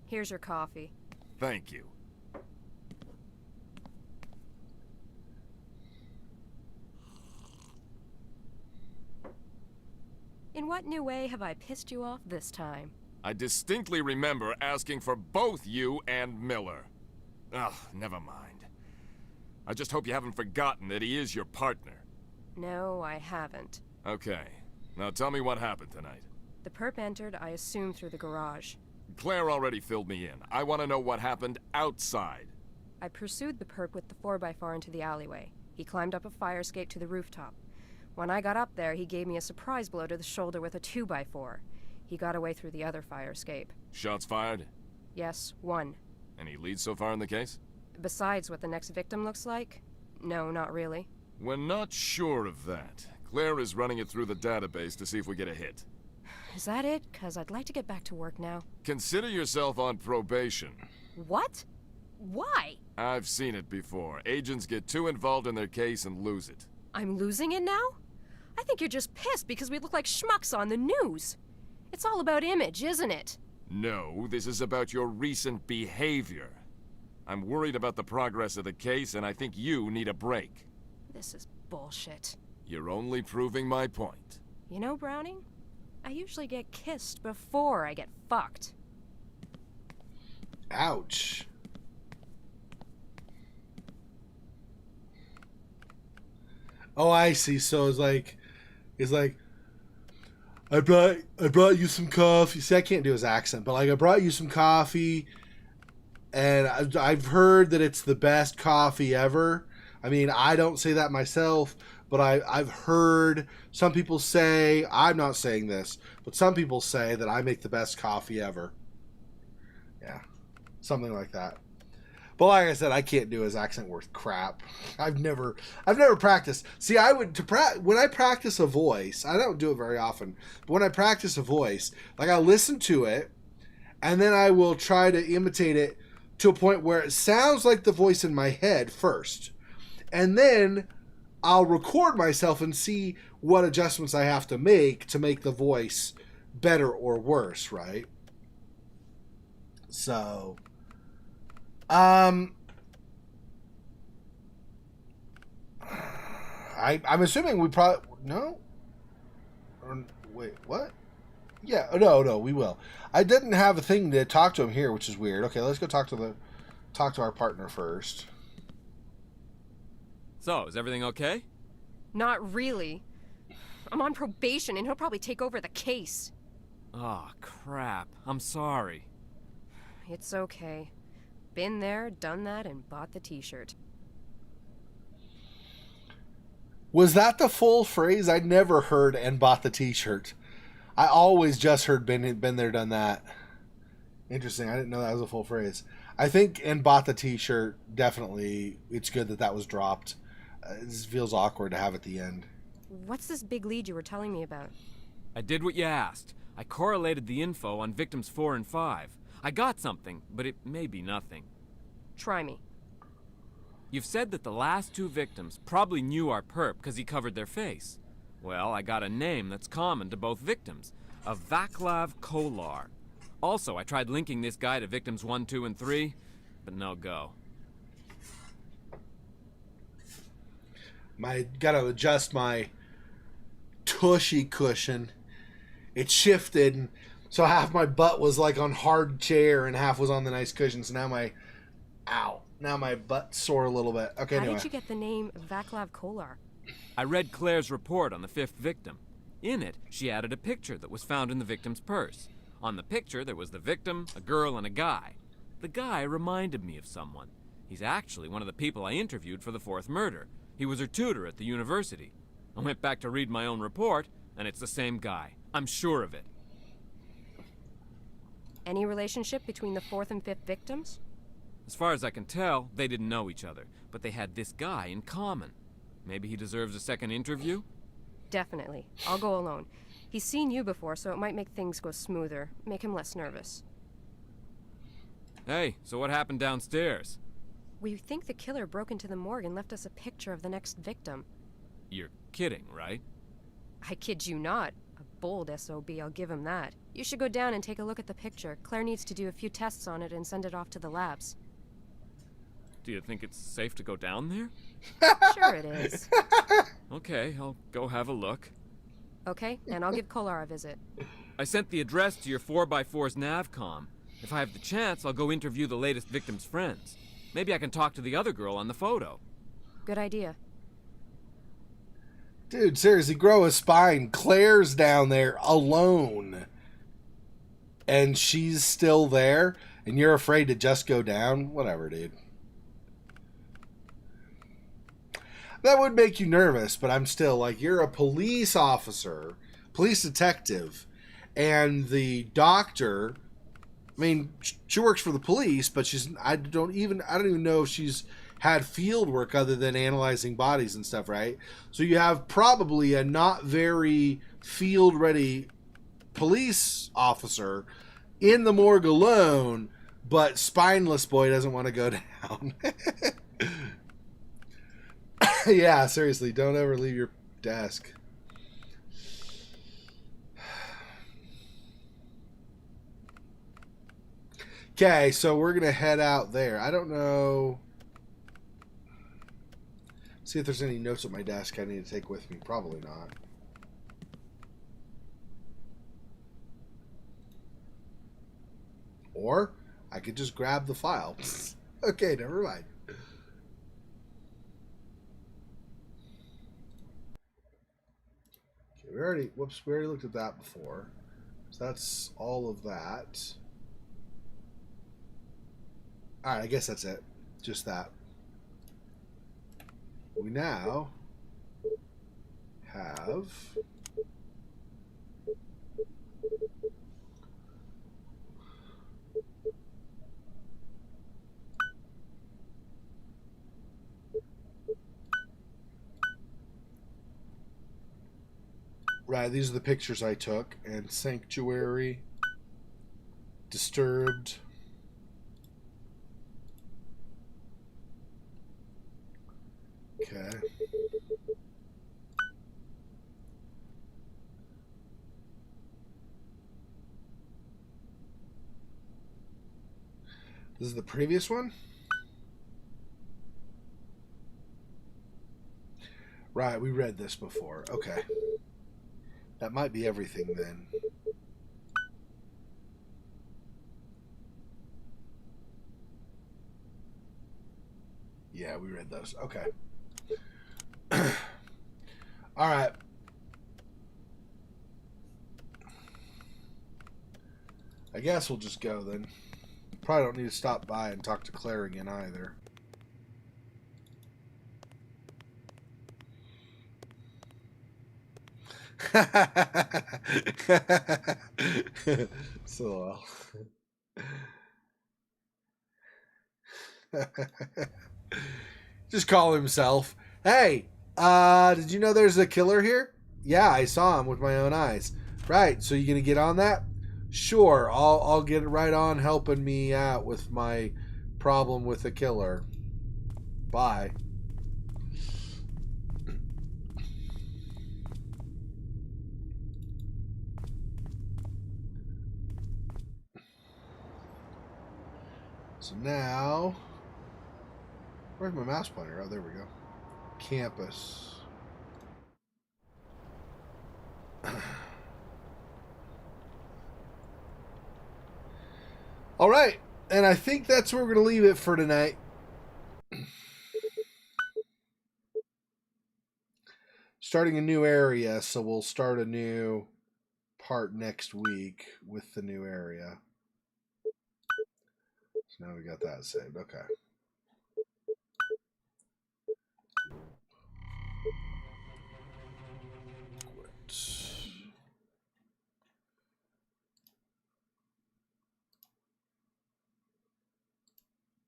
Here's your coffee. Thank you. In what new way have I pissed you off this time? I distinctly remember asking for both you and Miller. Ugh, never mind. I just hope you haven't forgotten that he is your partner. No, I haven't. Okay. Now tell me what happened tonight. The perp entered, I assume, through the garage. Claire already filled me in. I want to know what happened outside. I pursued the perp with the 4x4 into the alleyway. He climbed up a fire escape to the rooftop. When I got up there, he gave me a surprise blow to the shoulder with a 2x4. He got away through the other fire escape. Shots fired? Yes, one. Any leads so far in the case? Besides what the next victim looks like? No, not really. We're not sure of that. Claire is running it through the database to see if we get a hit. Is that it? 'Cause I'd like to get back to work now. Consider yourself on probation. What? Why? I've seen it before. Agents get too involved in their case and lose it. I'm losing it now? I think you're just pissed because we look like schmucks on the news. It's all about image, isn't it? No, this is about your recent behavior. I'm worried about the progress of the case, and I think you need a break. This is bullshit. You're only proving my point. You know, Browning? I usually get kissed before I get fucked. Ouch. Oh, I see. So it's like, I brought you some coffee. See, I can't do his accent, but like, I brought you some coffee, and I've heard that it's the best coffee ever. I mean, I don't say that myself, but I've heard some people say, I'm not saying this, but some people say that I make the best coffee ever. Yeah, something like that. But like I said, I can't do his accent worth crap. I've never practiced. See, when I practice a voice, I don't do it very often, but when I practice a voice, like I listen to it, and then I will try to imitate it to a point where it sounds like the voice in my head first, and then I'll record myself and see what adjustments I have to make the voice better or worse, right? So, I'm assuming we probably no. Or, wait, what? Yeah, no, we will. I didn't have a thing to talk to him here, which is weird. Okay, let's go talk to our partner first. So, is everything okay? Not really. I'm on probation, and he'll probably take over the case. Oh, crap. I'm sorry. It's okay. Been there, done that, and bought the t-shirt. Was that the full phrase? I never heard "and bought the t-shirt." I always just heard been there, done that. Interesting. I didn't know that was a full phrase. I think "and bought the t-shirt" definitely. It's good that was dropped. It feels awkward to have at the end. What's this big lead you were telling me about? I did what you asked. I correlated the info on victims 4 and 5. I got something, but it may be nothing. Try me. You've said that the last 2 victims probably knew our perp because he covered their face. Well, I got a name that's common to both victims, a Vaclav Kolar. Also, I tried linking this guy to victims 1, 2, and 3, but no go. Gotta adjust my tushy cushion. It shifted, and so half my butt was like on hard chair and half was on the nice cushion. So now my butt's sore a little bit. Okay, How anyway. did you get the name Vaclav Kolar? I read Claire's report on the 5th victim. In it, she added a picture that was found in the victim's purse. On the picture, there was the victim, a girl, and a guy. The guy reminded me of someone. He's actually one of the people I interviewed for the 4th murder. He was her tutor at the university. I went back to read my own report, and it's the same guy. I'm sure of it. Any relationship between the 4th and 5th victims? As far as I can tell, they didn't know each other, but they had this guy in common. Maybe he deserves a second interview? Definitely. I'll go alone. He's seen you before, so it might make things go smoother, make him less nervous. Hey, so what happened downstairs? We think the killer broke into the morgue and left us a picture of the next victim. You're kidding, right? I kid you not. A bold SOB, I'll give him that. You should go down and take a look at the picture. Claire needs to do a few tests on it and send it off to the labs. Do you think it's safe to go down there? Sure it is. Okay, I'll go have a look. Okay, and I'll give Kolar a visit. I sent the address to your 4x4's Navcom. If I have the chance, I'll go interview the latest victim's friends. Maybe I can talk to the other girl on the photo. Good idea. Dude, seriously, grow a spine. Claire's down there alone. And she's still there, and you're afraid to just go down? Whatever, dude. That would make you nervous, but I'm still like, you're a police officer, police detective, and the doctor, I mean, she works for the police, but I don't even know if she's had field work other than analyzing bodies and stuff, right? So you have probably a not very field ready police officer in the morgue alone, but spineless boy doesn't want to go down. Yeah, seriously, don't ever leave your desk. Okay, so we're going to head out there. I don't know. See if there's any notes at my desk I need to take with me. Probably not. Or I could just grab the file. Okay, never mind. We already looked at that before. So that's all of that. Alright, I guess that's it. Just that. We now have right, these are the pictures I took, and Sanctuary, Disturbed, okay. This is the previous one? Right, we read this before. Okay. That might be everything then. Yeah, we read those. Okay. All right. I guess we'll just go then. Probably don't need to stop by and talk to Claire again either. So just call himself. Hey, did you know there's a killer here? Yeah, I saw him with my own eyes. Right, so you gonna get on that? Sure, I'll get right on helping me out with my problem with the killer. Bye. So now, where's my mouse pointer? Oh, there we go. Campus. All right, and I think that's where we're going to leave it for tonight. Starting a new area, so we'll start a new part next week with the new area. So now we got that saved. Okay.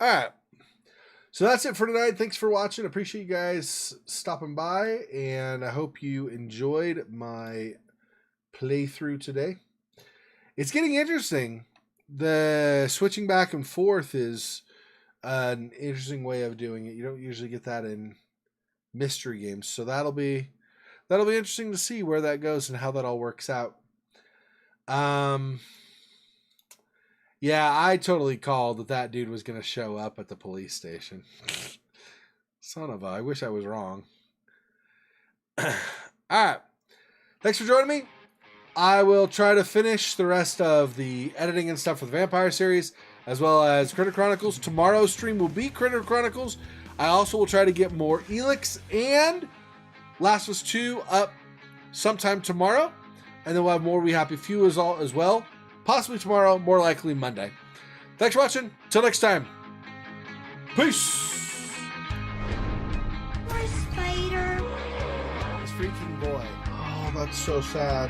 All right. So that's it for tonight. Thanks for watching. Appreciate you guys stopping by, and I hope you enjoyed my playthrough today. It's getting interesting. The switching back and forth is an interesting way of doing it. You don't usually get that in mystery games, so that'll be interesting to see where that goes and how that all works out. Yeah, I totally called that dude was going to show up at the police station. Son of a, I wish I was wrong. All right. Thanks for joining me. I will try to finish the rest of the editing and stuff for the Vampire series, as well as Critter Chronicles. Tomorrow's stream will be Critter Chronicles. I also will try to get more Elix and Last of Us 2 up sometime tomorrow. And then we'll have more We Happy Few as well. Possibly tomorrow, more likely Monday. Thanks for watching. Till next time. Peace. My spider. This freaking boy. Oh, that's so sad.